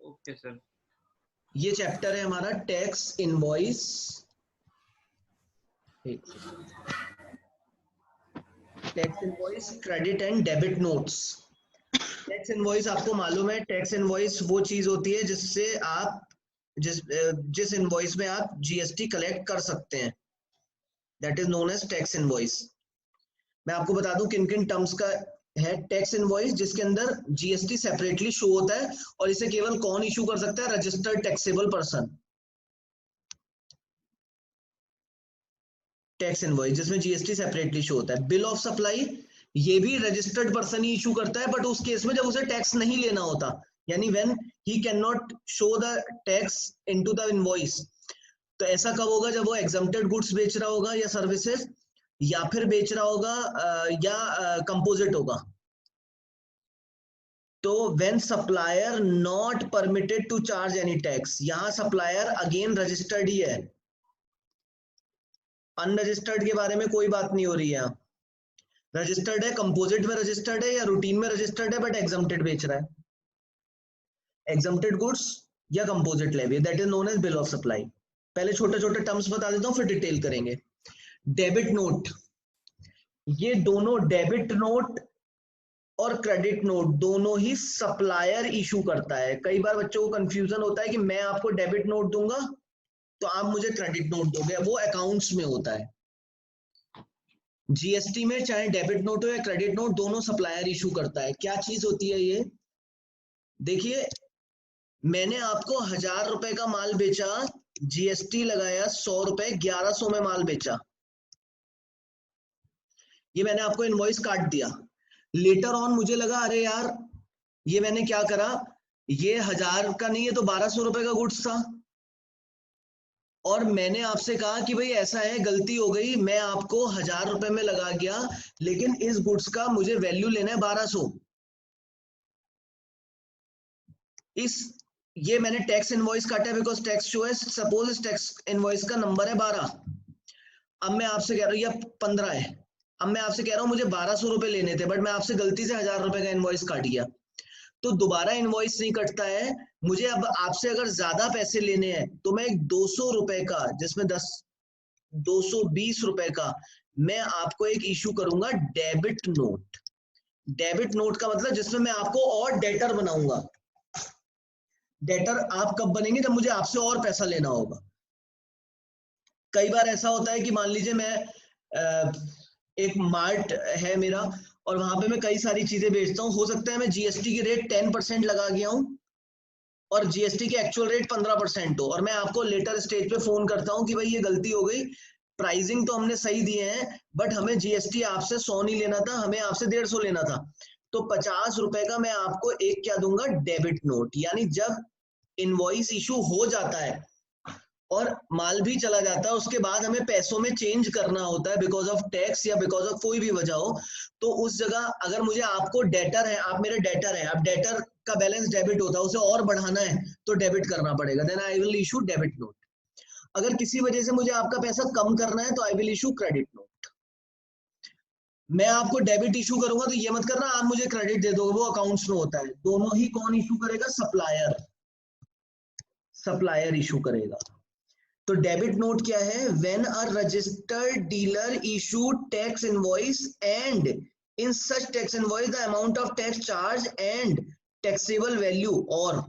Okay sir. ये chapter है हमारा tax invoice. Tax invoice, credit and debit notes. Tax invoice आपको मालूम है, टैक्स इनवॉइस वो चीज होती है जिससे आप जिस इनवॉइस में आप जीएसटी कलेक्ट कर सकते हैं, that is known as tax invoice. मैं आपको बता दूं किन किन टर्म्स का है टैक्स इनवॉइस, जिसके अंदर जीएसटी सेपरेटली शो होता है और इसे केवल कौन इशू कर सकता है? Registered taxable person. Tax invoice जिसमें जीएसटी सेपरेटली शो होता है। बिल ऑफ सप्लाई, ये भी रजिस्टर्ड पर्सन ही इशू करता है, बट उस केस में जब उसे टैक्स नहीं लेना होता, यानी when he can not show the tax into the invoice. तो ऐसा कब होगा? जब वो एग्जम्प्टेड गुड्स बेच रहा होगा या सर्विसेज, या फिर बेच रहा होगा या कंपोजिट होगा। तो when supplier not permitted to charge any tax, यहां सप्लायर अगेन रजिस्टर्ड ही है, अनरजिस्टर्ड के बारे में कोई बात नहीं हो रही है। रजिस्टर्ड है, कंपोजिट में रजिस्टर्ड है या रूटीन में रजिस्टर्ड है, बट एग्जम्प्टेड बेच रहा है। एग्जम्प्टेड गुड्स या composite levy, that is known as bill of supply. पहले छोटे छोटे टर्म्स बता देता हूं, फिर डिटेल करेंगे। डेबिट नोट, ये दोनों डेबिट नोट और क्रेडिट नोट दोनों ही सप्लायर इशू करता है। कई बार बच्चों को कंफ्यूजन होता है कि मैं आपको डेबिट नोट दूंगा तो आप मुझे क्रेडिट नोट दोगे, वो अकाउंट्स में होता है। जीएसटी में चाहे डेबिट नोट हो या क्रेडिट नोट, दोनों सप्लायर इशू करता है। क्या चीज होती है ये? देखिए, मैंने आपको 1000 रुपए का माल बेचा, जीएसटी लगाया 100 रुपए, 1100 में माल बेचा, ये मैंने आपको इनवॉइस काट दिया। लेटर ऑन मुझे लगा अरे यार ये मैंने क्या करा, ये 1000 का नहीं है तो 1200 रुपए का गुड्स था, और मैंने आपसे कहा कि भाई ऐसा है, गलती हो गई, मैं आपको 1000 रुपए में लगा गया, लेकिन इस गुड्स का मुझे वैल्यू लेना है 1200। ये मैंने टैक्स इनवॉइस काटा है बिकॉज टैक्स शो है, सपोज इस टैक्स इनवॉइस का नंबर है 12, अब मैं आपसे कह रहा हूँ या 15 है, अब मैं आपसे कह रहा हूँ मुझे 1200 रुपए लेने थे, बट मैं आपसे गलती से 1000 रुपए का इनवॉइस काट गया, तो दोबारा इनवॉइस नहीं कटता है। मुझे अब आपसे अगर ज्यादा पैसे लेने हैं तो मैं 200 रुपए का, जिसमें 220 रुपए का, मैं आपको एक इशू करूंगा डेबिट नोट। डेबिट नोट का मतलब जिसमें मैं आपको और डेटर बनाऊंगा। डेटर आप कब बनेंगे? जब मुझे आपसे और पैसा लेना होगा। कई बार ऐसा होता है कि मान लीजिए मैं एक मार्ट है मेरा और वहां पे मैं कई सारी चीजें बेचता हूँ, हो सकता है मैं जीएसटी की रेट 10% लगा गया हूँ और जीएसटी की एक्चुअल रेट 15% हो, और मैं आपको लेटर स्टेज पे फोन करता हूँ कि भाई ये गलती हो गई, प्राइसिंग तो हमने सही दिए हैं बट हमें जीएसटी आपसे 100 नहीं लेना था, हमें आपसे 150 लेना था। तो 50 रुपए का मैं आपको एक क्या दूंगा? Debit note. यानी जब इनवॉइस इशू हो जाता है और माल भी चला जाता है, उसके बाद हमें पैसों में चेंज करना होता है बिकॉज ऑफ टैक्स या बिकॉज ऑफ कोई भी वजह हो, तो उस जगह अगर मुझे आपको डेटर है, आप मेरे डेटर हैं, अब डेटर का बैलेंस डेबिट होता है, उसे और बढ़ाना है तो डेबिट करना पड़ेगा, then I will issue debit note. अगर किसी वजह से मुझे आपका पैसा कम करना है तो आई विल इशू क्रेडिट नोट। मैं आपको डेबिट इशू करूंगा तो ये मत करना आप मुझे क्रेडिट दे दोगे, वो अकाउंट्स में होता है। दोनों ही कौन इशू करेगा? सप्लायर। सप्लायर इशू करेगा। तो डेबिट नोट क्या है? When a registered dealer issue tax invoice and in such tax invoice the amount of tax charge and taxable value और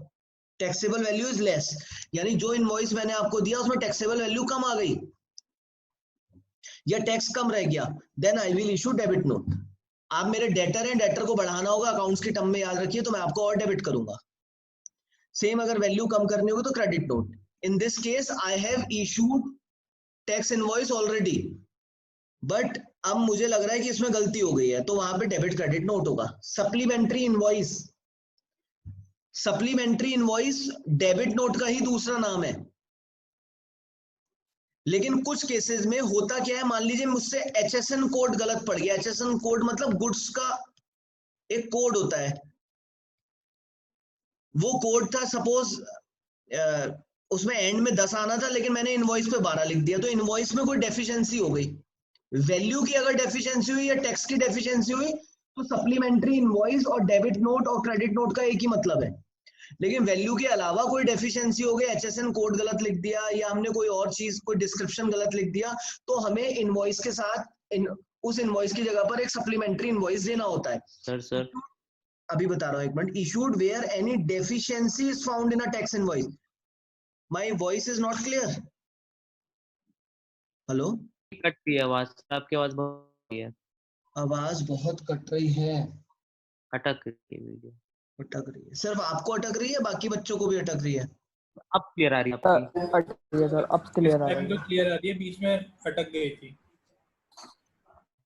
टैक्सेबल वैल्यू इज लेस, यानी जो इनवॉइस मैंने आपको दिया उसमें टैक्सेबल वैल्यू कम आ गई या टैक्स कम रह गया, then I will issue debit note. आप मेरे डेटर हैं, डेटर को बढ़ाना होगा, अकाउंट्स की टर्म में याद रखिए, तो मैं आपको और डेबिट करूंगा। सेम अगर वैल्यू कम करनी होगी तो credit note. In this case I have issued tax invoice already, but अब मुझे लग रहा है कि इसमें गलती हो गई है, तो वहां पे डेबिट क्रेडिट नोट होगा। Supplementary invoice, supplementary invoice debit note का ही दूसरा नाम है, लेकिन कुछ केसेस में होता क्या है, मान लीजिए मुझसे एचएसएन कोड गलत पड़ गया। एचएसएन कोड मतलब गुड्स का एक कोड होता है, वो कोड था सपोज उसमें एंड में 10 आना था, लेकिन मैंने इनवॉइस पे 12 लिख दिया, तो इनवॉइस में कोई डेफिशिएंसी हो गई। वैल्यू की अगर डेफिशिएंसी हुई या टैक्स की डेफिशिएंसी हुई तो सप्लीमेंट्री इनवॉइस और डेबिट नोट और क्रेडिट नोट का एक ही मतलब है। लेकिन वैल्यू के अलावा कोई डेफिशिएंसी हो गई, HSN कोड गलत लिख दिया या हमने कोई और चीज कोई डिस्क्रिप्शन गलत लिख दिया, तो हमें इनवॉइस के साथ उस इनवॉइस की जगह पर एक सप्लीमेंट्री इनवॉइस देना होता है। सर अभी बता रहा हूँ, एक minute. Issued where any deficiency is found in a tax invoice. My voice is not clear. Hello, कट रही है आवाज, आपकी आवाज बहुत रही है, आवाज बहुत कट रही है। अटक रही है वीडियो। अटक रही है? सिर्फ आपको अटक रही है, बाकी बच्चों को भी अटक रही है? अब क्लियर आ रही है आपकी? अटक रही है सर, अब क्लियर आ रही है। क्लियर आ रही है, बीच में अटक गई थी।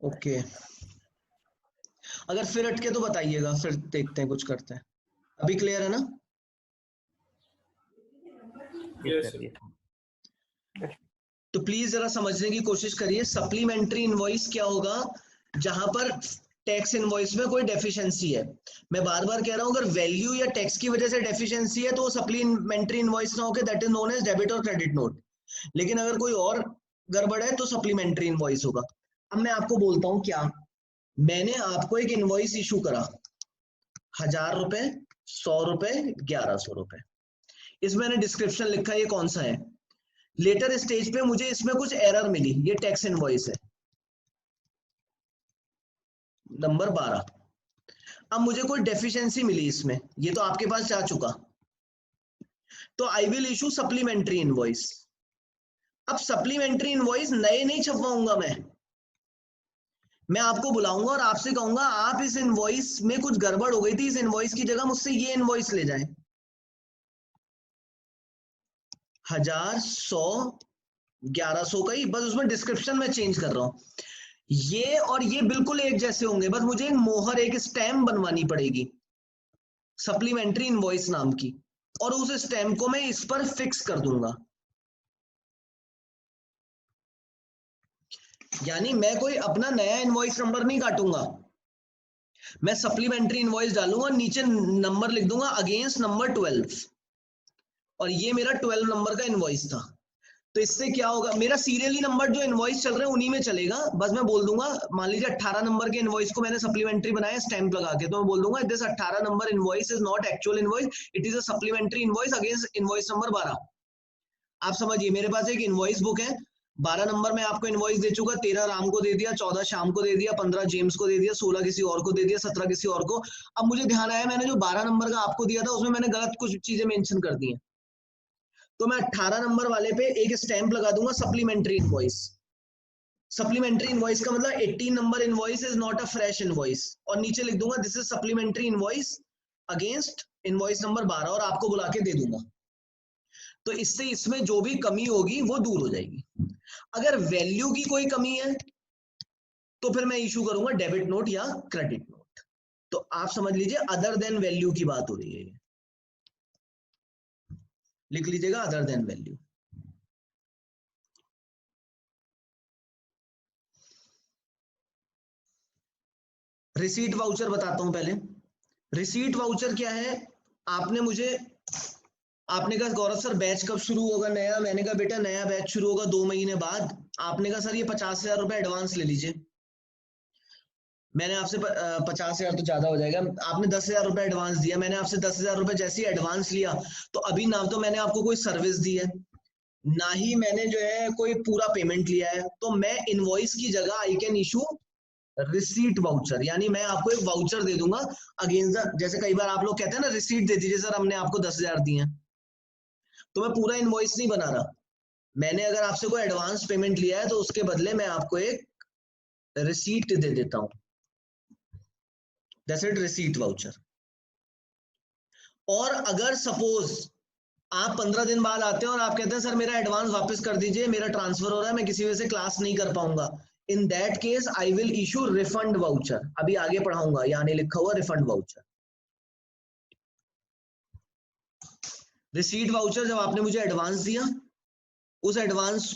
ओके, अगर फिर अटके तो बताइएगा, फिर देखते हैं, कुछ करते हैं। अभी क्लियर है ना? तो प्लीज जरा समझने की कोशिश करिए। सप्लीमेंट्री इनवॉइस क्या होगा? जहां पर टैक्स इनवॉइस में कोई डेफिशिएंसी है। मैं बार बार कह रहा हूं, अगर वैल्यू या टैक्स की वजह से डेफिशिएंसी है तो वो सप्लीमेंट्री इनवॉइस ना होकर that is known as debit और क्रेडिट नोट। लेकिन अगर कोई और गड़बड़ है तो सप्लीमेंट्री इनवॉइस होगा। अब मैं आपको बोलता हूं क्या, मैंने आपको एक इनवॉइस इशू करा, 1000 रुपए, 100 रुपए, 1100 रुपए। इसमें मैंने डिस्क्रिप्शन लिखा ये कौन सा है। लेटर स्टेज पे मुझे इसमें कुछ एरर मिली, ये टैक्स इनवॉइस है नंबर 12। अब मुझे कोई डेफिशिएंसी मिली इसमें, ये तो आपके पास जा चुका, तो आई विल इशू सप्लीमेंट्री इनवॉइस। अब सप्लीमेंट्री इनवॉइस नए नहीं छपवाऊंगा मैं आपको बुलाऊंगा और आपसे कहूंगा आप इस इनवॉइस में कुछ गड़बड़ हो गई थी, इस इनवॉइस की जगह मुझसे ये इनवॉइस ले जाएं। 1000, 100, 1100 का ही, बस उसमें डिस्क्रिप्शन में चेंज कर रहा हूं। ये और ये बिल्कुल एक जैसे होंगे, बस मुझे एक मोहर, एक स्टैम्प बनवानी पड़ेगी सप्लीमेंट्री इनवॉइस नाम की, और उस स्टैम्प को मैं इस पर फिक्स कर दूंगा। यानी मैं कोई अपना नया इनवॉइस नंबर नहीं काटूंगा, मैं सप्लीमेंट्री इनवॉइस डालूंगा, नीचे नंबर लिख दूंगा अगेंस्ट नंबर 12, और ये मेरा 12 नंबर का इनवॉइस था। तो इससे क्या होगा, मेरा सीरियली नंबर जो इनवॉइस चल रहे हैं उन्हीं में चलेगा। बस मैं बोल दूंगा, मान लीजिए 18 नंबर के इनवॉइस को मैंने सप्लीमेंट्री बनाया स्टैम्प लगा के, तो मैं बोल दूंगा this 18 number invoice is not actual invoice, it is a supplementary invoice against invoice number 12। आप समझिए, मेरे पास एक इनवॉइस बुक है, 12 नंबर में आपको इनवॉइस दे चुका, 13 राम को दे दिया, 14 शाम को दे दिया, 15 जेम्स को दे दिया, 16 किसी और को दे दिया, 17 किसी और को। अब मुझे ध्यान आया मैंने जो 12 नंबर का आपको दिया था उसमें मैंने गलत कुछ चीजें मेंशन कर दी हैं, तो मैं 18 नंबर वाले पे एक स्टैंप लगा दूंगा सप्लीमेंट्री इनवॉइस। सप्लीमेंट्री इनवॉइस का मतलब 18 number invoice is not a fresh invoice, और नीचे लिख दूंगा this is supplementary invoice against invoice number 12, और आपको बुला के दे दूंगा। तो इससे इसमें जो भी कमी होगी वो दूर हो जाएगी। अगर वैल्यू की कोई कमी है तो फिर मैं इशू करूंगा डेबिट नोट या क्रेडिट नोट। तो आप समझ लीजिए अदर देन वैल्यू की बात हो रही है, लिख लीजिएगा other than value. Receipt voucher बताता हूं पहले। रिसीट वाउचर क्या है, आपने कहा गौरव सर बैच कब शुरू होगा नया, मैंने कहा बेटा नया बैच शुरू होगा 2 महीने बाद। आपने कहा सर ये 50,000 रुपए एडवांस ले लीजिए। मैंने आपसे 50,000 तो ज्यादा हो जाएगा, आपने 10,000 रुपए एडवांस दिया, मैंने आपसे 10,000 रुपए जैसे ही एडवांस लिया तो अभी ना तो मैंने आपको कोई सर्विस दी है, ना ही मैंने जो है कोई पूरा पेमेंट लिया है, तो मैं इनवॉइस की जगह I can issue receipt voucher, यानी मैं आपको एक वाउचर दे दूंगा अगेंस्ट, जैसे कई बार आप लोग कहते हैं ना रिसीट दे दीजिए सर हमने आपको 10,000 दिए हैं, तो मैं पूरा इनवॉइस नहीं बना रहा। मैंने अगर आपसे कोई एडवांस पेमेंट लिया है तो उसके बदले मैं आपको एक रिसीट दे देता हूं, दैट्स इट, रिसीट वाउचर। और अगर सपोज आप 15 दिन बाद आते हैं और आप कहते हैं सर मेरा एडवांस वापस कर दीजिए, मेरा ट्रांसफर हो रहा है, मैं किसी वजह से क्लास नहीं कर पाऊंगा, in that case I will issue refund voucher. अभी आगे पढ़ाऊंगा, यानी लिखा हुआ रिफंड वाउचर। रिसीट वाउचर, जब आपने मुझे एडवांस दिया, उस एडवांस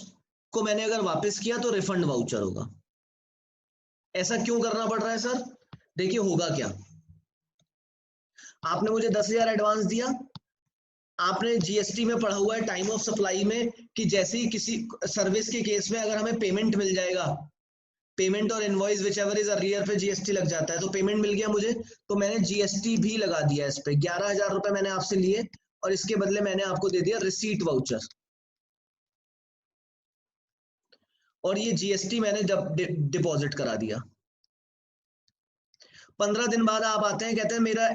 को मैंने अगर वापस किया तो रिफंड वाउचर होगा। ऐसा क्यों करना पड़ रहा है सर? देखिए होगा क्या, आपने मुझे 10,000 एडवांस दिया, आपने जीएसटी में पढ़ा हुआ है टाइम ऑफ सप्लाई में कि जैसे ही किसी सर्विस के केस में अगर हमें पेमेंट मिल जाएगा, पेमेंट और invoice which ever is earlier पे जीएसटी लग जाता है। तो पेमेंट मिल गया मुझे, तो मैंने जीएसटी भी लगा दिया इस पे। 11,000 रुपए मैंने आपसे लिए और इसके बदले मैंने आपको दे दिया रिसीट वाउचर, और ये जीएसटी मैंने डिपॉजिट करा दिया। 15 दिन बाद आप आते हैं, कहते हैं मेरा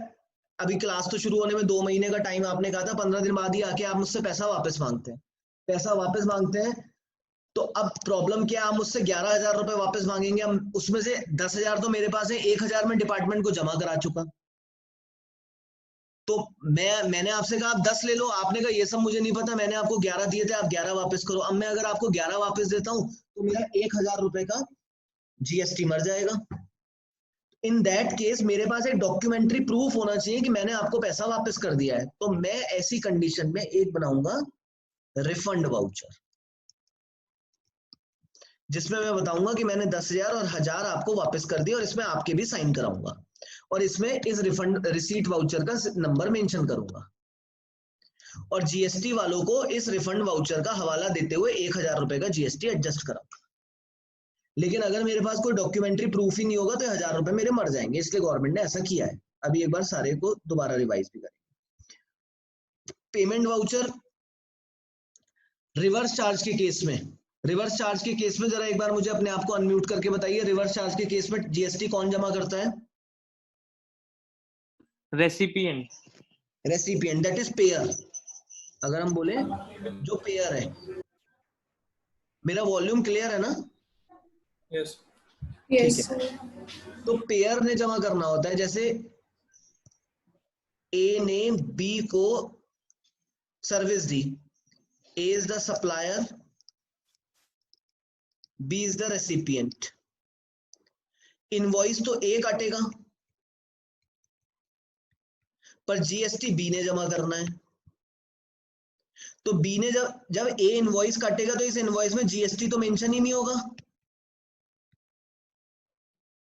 अभी क्लास तो शुरू होने में 2 महीने का टाइम आपने कहा था, 15 दिन बाद ही आके आप मुझसे पैसा वापस मांगते हैं। पैसा वापस मांगते हैं तो अब प्रॉब्लम क्या है, आप मुझसे 11,000 रुपए वापस मांगेंगे, हम उसमें से 10,000 तो मेरे पास है, 1,000 में डिपार्टमेंट को जमा करा चुका। तो मैंने आपसे कहा आप 10 ले लो, आपने कहा ये सब मुझे नहीं पता, मैंने आपको 11 दिए थे, आप 11 वापस करो। अब मैं अगर आपको 11 वापस देता हूं तो मेरा 1,000 रुपए का जीएसटी मर जाएगा। इन दैट केस मेरे पास एक डॉक्यूमेंट्री प्रूफ होना चाहिए कि मैंने आपको पैसा वापस कर दिया है। तो मैं ऐसी कंडीशन में एक बनाऊंगा रिफंड वाउचर, जिसमें मैं बताऊंगा कि मैंने 10,000 और 1,000 आपको वापस कर दिया और इसमें आपके भी साइन कराऊंगा और इसमें इस रिफंड रिसीट वाउचर का नंबर मेंशन करूंगा और जीएसटी वालों को इस रिफंड वाउचर का हवाला देते हुए 1,000 रुपए का जीएसटी एडजस्ट कराऊंगा। लेकिन अगर मेरे पास कोई डॉक्यूमेंट्री प्रूफ ही नहीं होगा तो 1,000 रुपए मेरे मर जाएंगे, इसलिए गवर्नमेंट ने ऐसा किया है। अभी एक बार सारे को दोबारा रिवाइज भी करेंगे। पेमेंट वाउचर रिवर्स चार्ज के केस में, रिवर्स चार्ज के केस में जरा एक बार मुझे अपने आप को अनम्यूट करके बताइए, रिवर्स चार्ज के केस में जीएसटी कौन जमा करता है? Recipient. Recipient, that is pair. अगर हम बोले जो पेयर है, मेरा वॉल्यूम क्लियर है ना? यस ठीक है। तो पेयर ने जमा करना होता है, जैसे ए ने बी को सर्विस दी, A is the supplier, B is the recipient. Invoice तो ए काटेगा पर जीएसटी बी ने जमा करना है। तो बी ने जब ए इनवॉइस काटेगा तो इस इनवॉइस में जीएसटी तो मेंशन ही नहीं होगा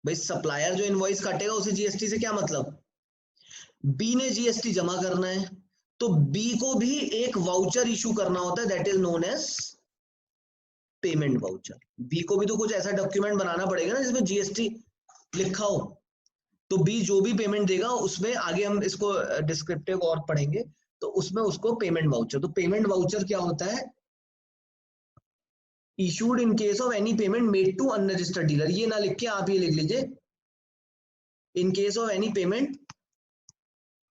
भाई। सप्लायर जो इनवॉइस काटेगा उसे जीएसटी से क्या मतलब? बी ने जीएसटी जमा करना है तो बी को भी एक वाउचर इशू करना होता है, that is known as payment voucher. B को भी तो कुछ ऐसा डॉक्यूमेंट बनाना पड़ेगा ना जिसमें जीएसटी लिखा हो। तो बी जो भी पेमेंट देगा उसमें, आगे हम इसको डिस्क्रिप्टिव और पढ़ेंगे, तो उसमें उसको पेमेंट वाउचर। तो पेमेंट वाउचर क्या होता है? Issued in case of any payment made to unregistered dealer. ये ना लिख के आप ये लिख लीजिए, in case of any payment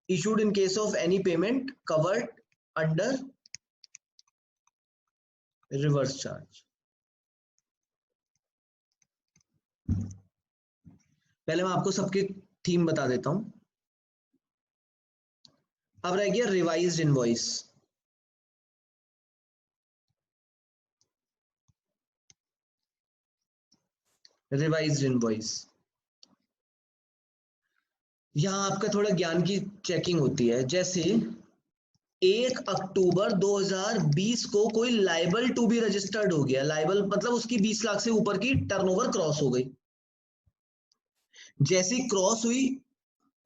issued in case of any payment covered under reverse charge। पहले मैं आपको सबकी थीम बता देता हूं। अब रह गया रिवाइज्ड इनवॉइस। रिवाइज्ड इनवॉइस, यहां आपका थोड़ा ज्ञान की चेकिंग होती है। जैसे 1 अक्टूबर 2020 को कोई लायबल टू बी रजिस्टर्ड हो गया। लायबल मतलब उसकी 20 लाख से ऊपर की टर्नओवर क्रॉस हो गई। जैसी क्रॉस हुई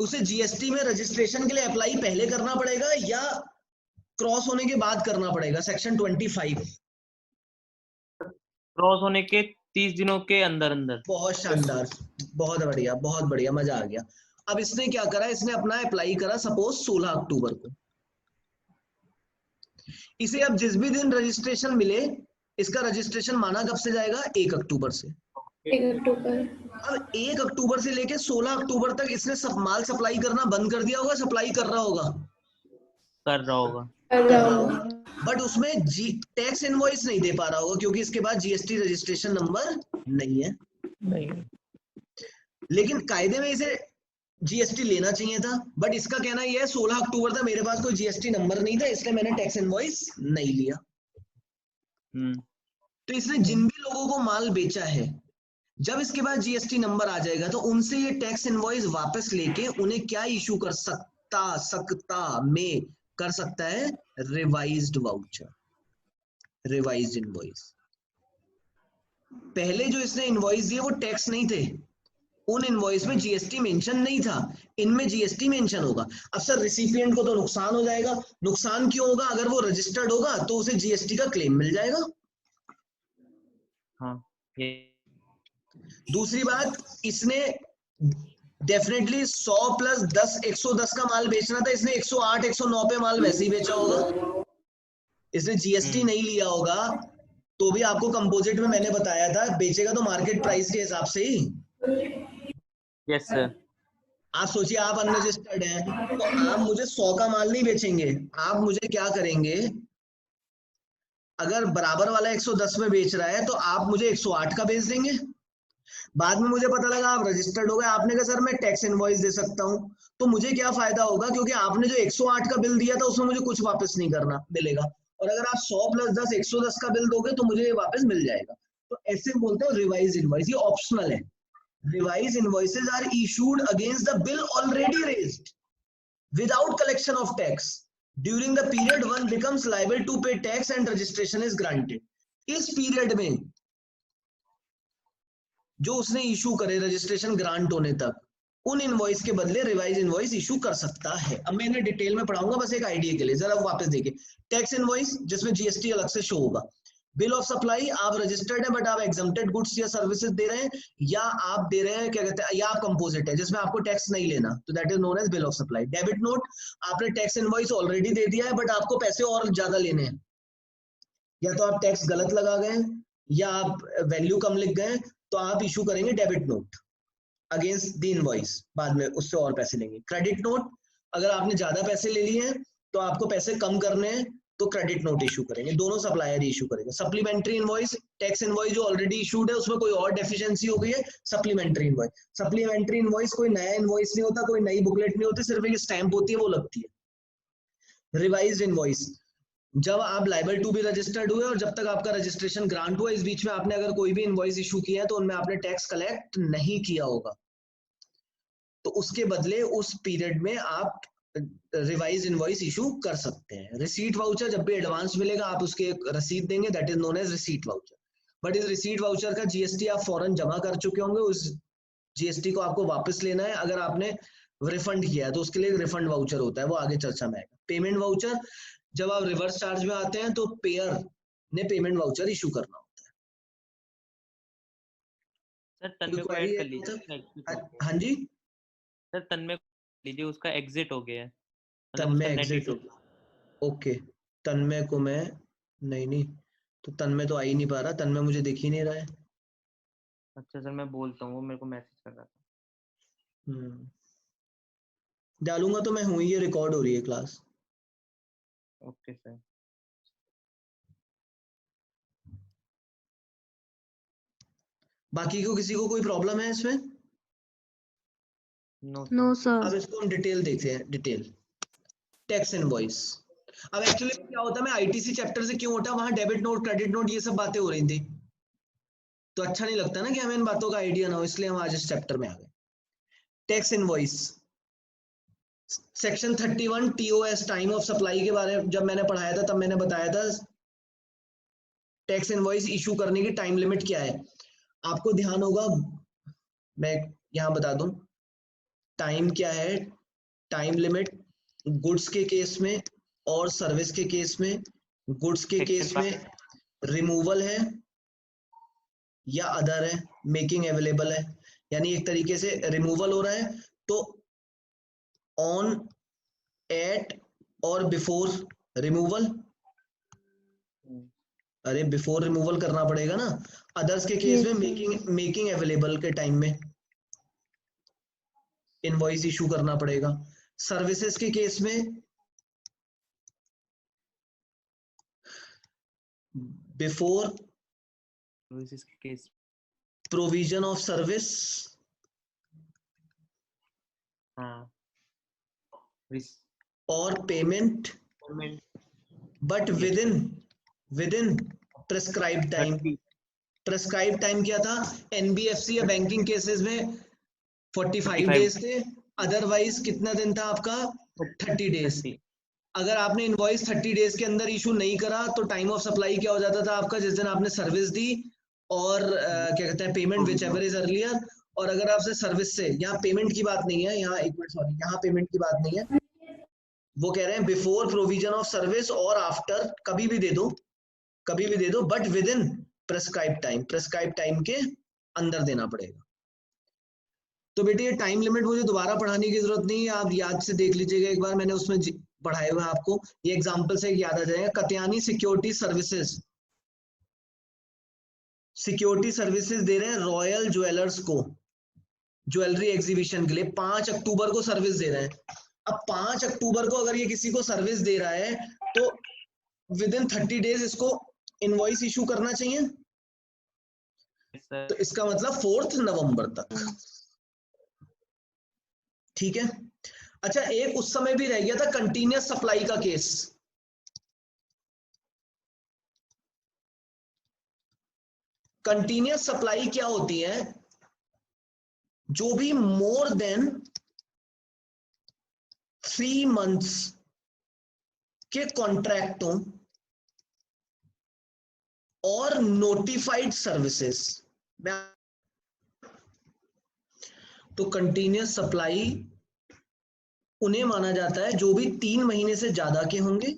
उसे जीएसटी में रजिस्ट्रेशन के लिए अप्लाई पहले करना पड़ेगा या क्रॉस होने के बाद करना पड़ेगा? सेक्शन 25। क्रॉस होने के 30 दिनों के अंदर अंदर। बहुत शानदार, बहुत बढ़िया, बहुत बढ़िया, मजा आ गया। अब इसने क्या करा, इसने अपना अप्लाई करा सपोज 16 अक्टूबर को। इसे अब जिस भी दिन रजिस्ट्रेशन मिले, इसका रजिस्ट्रेशन माना कब से जाएगा? 1 अक्टूबर से। 1 अक्टूबर। अब 1 अक्टूबर से लेके 16 अक्टूबर तक इसने माल सप्लाई करना बंद कर दिया होगा, सप्लाई कर रहा होगा? कर रहा होगा। कर रहा होगा, बट उसमें टैक्स इनवॉइस नहीं दे पा रहा होगा क्योंकि इसके पास जीएसटी रजिस्ट्रेशन नंबर नहीं है। लेकिन कायदे में इसे जीएसटी लेना चाहिए था, बट इसका कहना यह है 16 अक्टूबर तक मेरे पास कोई जीएसटी नंबर नहीं था, इसलिए मैंने टैक्स इनवॉइस नहीं लिया। तो इसने जिन भी लोगों को माल बेचा है, जब इसके पास जीएसटी नंबर आ जाएगा तो उनसे ये टैक्स इनवॉइस वापस लेके उन्हें क्या इशू कर सकता है? Revised voucher, revised invoice. पहले जो इसने इनवॉइस दिए वो टैक्स नहीं थे, उन इनवॉइस में जीएसटी मेंशन नहीं था, इनमें जीएसटी मेंशन होगा। अब सर रिसिपिएंट को तो नुकसान हो जाएगा। नुकसान क्यों होगा? अगर वो रजिस्टर्ड होगा तो उसे जीएसटी का क्लेम मिल जाएगा। हाँ, दूसरी बात, इसने डेफिनेटली 100 प्लस 10 110 का माल बेचना था, इसने 108 109 पे माल वैसे ही बेचा होगा, इसने जीएसटी नहीं लिया होगा, तो भी आपको कंपोजिट में मैंने बताया था बेचेगा तो मार्केट प्राइस के हिसाब से ही। Yes sir. आप सोचिए आप अनरजिस्टर्ड हैं, तो आप मुझे 100 का माल नहीं बेचेंगे, आप मुझे क्या करेंगे, अगर बराबर वाला 110 में बेच रहा है तो आप मुझे 108 का बेच देंगे। बाद में मुझे पता लगा आप रजिस्टर्ड हो गए, आपने कहा सर मैं टैक्स इनवॉइस दे सकता हूं, तो मुझे क्या फायदा होगा, क्योंकि आपने जो 108 का बिल दिया था उसमें मुझे कुछ वापस नहीं करना मिलेगा, और अगर आप 100 प्लस 10 110 का बिल दोगे तो मुझे ये वापस मिल जाएगा। तो ऐसे बोलते हैं रिवाइज इनवॉइस, ये ऑप्शनल है। Revise invoices are issued against the bill already raised without collection of tax during the period one becomes liable to pay tax and registration is granted. इस पीरियड में जो उसने इशू करे registration grant होने तक, उन invoice के बदले रिवाइज इनवॉइस इशू कर सकता है। अब मैं इन्हें डिटेल में पढ़ाऊंगा, बस एक आइडिया के लिए जरा वापस देखिए। टैक्स इनवॉइस जिसमें जीएसटी अलग से शो होगा। बिल ऑफ सप्लाई, आप रजिस्टर्ड है बट आप एग्जम्प्टेड गुड्स या सर्विसेज दे रहे हैं, या आप दे रहे हैं क्या कहते हैं, या आप कंपोजिट है जिसमें आपको टैक्स नहीं लेना, तो that is known as bill of supply. Debit note, आपने टैक्स इनवॉइस ऑलरेडी दे दिया है बट आपको पैसे और ज्यादा लेने हैं, या तो आप टैक्स गलत लगा गए या आप वैल्यू कम लिख गए, तो आप इशू करेंगे debit note against the invoice, बाद में उससे और पैसे लेंगे। क्रेडिट नोट, अगर आपने ज्यादा पैसे ले लिए हैं तो आपको पैसे कम करने हैं तो क्रेडिट नोट इशू करेंगे, दोनों सप्लायर इशू करेंगे। सप्लीमेंट्री इनवॉइस, टैक्स इनवॉइस जो ऑलरेडी इशूड है उसमें कोई और डेफिशिएंसी हो गई है, सप्लीमेंट्री इनवॉइस। सप्लीमेंट्री इनवॉइस कोई नया इनवॉइस नहीं होता, कोई नई बुकलेट नहीं होती, सिर्फ एक स्टैंप होती है वो लगती है। रिवाइज्ड इनवॉइस, जब आप लाइबल टू भी रजिस्टर्ड हुए और जब तक आपका रजिस्ट्रेशन ग्रांट हुआ, इस बीच में आपने अगर कोई भी इनवॉइस इशू किया है तो उनमें आपने टैक्स कलेक्ट नहीं किया होगा, तो उसके बदले उस पीरियड में आप रिवाइज इनवॉइस इशू कर सकते हैं। रिसीट वाउचर, जब भी एडवांस मिलेगा आप उसके एक रसीद देंगे, that is known as receipt voucher. But इस रिसीट वाउचर का जीएसटी आप फौरन जमा कर चुके होंगे, उस जीएसटी को आपको वापस लेना है। अगर आपने रिफंड किया है तो उसके लिए रिफंड वाउचर होता है, वो आगे चर्चा में आएगा। पेमेंट वाउचर, जब आप रिवर्स चार्ज में आते हैं तो पेयर ने पेमेंट वाउचर इशू करना होता है। सर तन्मय को ऐड कर लीजिए। हाँ जी सर तन्मय को लीजिए, उसका एग्जिट हो गया है, तन्मय एग्जिट हो गया, ओके। तन्मय को मैं नहीं तो तन्मय तो आ ही नहीं पा रहा, तन्मय मुझे दिख ही नहीं रहा है। अच्छा सर मैं बोलता हूँ, वो मेरे को मैसेज कर रहा था। डालूंगा तो मैं हूँ, ये रिकॉर्ड हो रही है क्लास। Okay sir. बाकी को किसी को कोई प्रॉब्लम है इसमें? No sir. अब इसको हम डिटेल देखते हैं, डिटेल टैक्स इनवॉइस। अब एक्चुअली क्या होता है, मैं आईटीसी चैप्टर से क्यों उठा, वहां डेबिट नोट क्रेडिट नोट ये सब बातें हो रही थी, तो अच्छा नहीं लगता ना कि हमें इन बातों का आइडिया ना हो, इसलिए हम आज इस चैप्टर में आ गए। Tax invoice section 31 TOS time of supply के बारे में जब मैंने पढ़ाया था तब मैंने बताया था टैक्स इनवॉइस इशू करने की टाइम लिमिट क्या है। आपको ध्यान होगा, मैं यहां बता दूं टाइम क्या है। टाइम लिमिट गुड्स के केस में और सर्विस के केस में, गुड्स के केस में रिमूवल है या अदर है, मेकिंग अवेलेबल है, यानी एक तरीके से रिमूवल हो रहा है तो ऑन, एट और बिफोर रिमूवल, अरे बिफोर रिमूवल करना पड़ेगा ना। अदर्स के केस में मेकिंग अवेलेबल के टाइम में इनवॉइस इशू करना पड़ेगा। सर्विसेज के केस में बिफोर प्रोविजन ऑफ सर्विस और payment, but with in prescribe time. Prescribe time क्या था, एनबीएफसी या बैंकिंग केसेस में 45 डेज थे, अदरवाइज कितना दिन था आपका 30 डेज। अगर आपने इनवॉइस 30 डेज के अंदर इशू नहीं करा तो टाइम ऑफ सप्लाई क्या हो जाता था आपका, जिस दिन आपने सर्विस दी और क्या कहते हैं payment which ever is earlier. और अगर आपसे सर्विस से, यहाँ पेमेंट की बात नहीं है, यहाँ एक मिनट सॉरी, यहाँ पेमेंट की बात नहीं है, वो कह रहे हैं बिफोर प्रोविजन ऑफ सर्विस और आफ्टर, कभी भी दे दो but with in prescribe time, prescribe time के अंदर देना पड़ेगा। तो बेटे ये टाइम लिमिट मुझे दोबारा पढ़ाने की जरूरत नहीं है, आप याद से देख लीजिएगा एक बार, मैंने उसमें पढ़ाए हुए आपको, ये एग्जांपल से याद आ जाएगा। Katyani security services, security services दे रहे हैं रॉयल ज्वेलर्स को ज्वेलरी एग्जीबिशन के लिए, 5 अक्टूबर को सर्विस दे रहे हैं। अब 5 अक्टूबर को अगर ये किसी को सर्विस दे रहा है तो विद इन 30 डेज इसको इनवॉइस इशू करना चाहिए। तो इसका मतलब 4 नवंबर तक, ठीक है। अच्छा, एक उस समय भी रह गया था कंटिन्यूअस सप्लाई का केस। कंटिन्यूअस सप्लाई क्या होती है? जो भी मोर देन 3 मंथ्स के कॉन्ट्रैक्टों और नोटिफाइड सर्विसेज, तो कंटिन्यूअस सप्लाई उन्हें माना जाता है जो भी 3 महीने से ज्यादा के होंगे,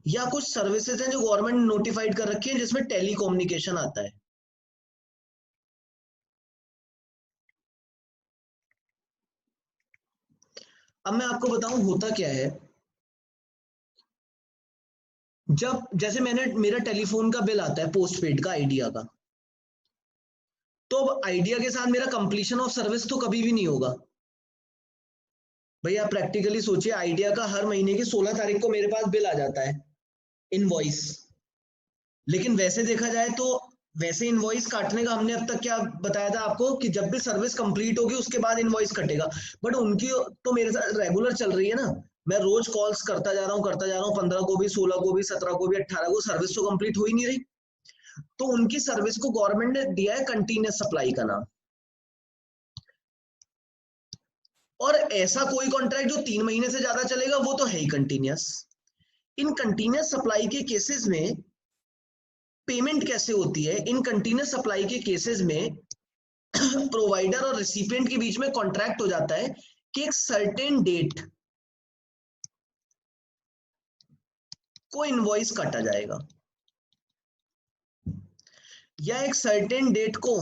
या कुछ सर्विसेज हैं जो गवर्नमेंट ने नोटिफाइड कर रखी है जिसमें टेलीकम्युनिकेशन आता है। अब मैं आपको बताऊं होता क्या है। जब जैसे मेरा टेलीफोन का बिल आता है पोस्टपेड का आइडिया का, तो अब आइडिया के साथ मेरा कंप्लीशन ऑफ सर्विस तो कभी भी नहीं होगा। भैया प्रैक्टिकली सोचिए, आइडिया का हर महीने की 16 तारीख को मेरे पास बिल आ जाता है इनवॉइस, लेकिन वैसे देखा जाए तो वैसे इनवॉइस काटने का हमने अब तक क्या बताया था आपको कि जब भी सर्विस कंप्लीट होगी उसके बाद इनवॉइस कटेगा, बट उनकी तो मेरे साथ रेगुलर चल रही है ना, मैं रोज कॉल्स करता जा रहा हूँ 15 को भी, 16 को भी, 17 को भी, 18 को, सर्विस तो कंप्लीट हो ही नहीं रही। तो उनकी सर्विस को गवर्नमेंट ने दिया है कंटिन्यूअस सप्लाई का नाम। और ऐसा कोई कॉन्ट्रैक्ट जो 3 महीने से ज्यादा चलेगा वो तो है ही कंटिन्यूअस। इन कंटिन्यूअस सप्लाई के केसेस में पेमेंट कैसे होती है? इन कंटिन्यूअस सप्लाई के केसेस में प्रोवाइडर और रिसिपिएंट के बीच में कॉन्ट्रैक्ट हो जाता है कि एक सर्टेन डेट को इनवॉइस काटा जाएगा, या एक सर्टेन डेट को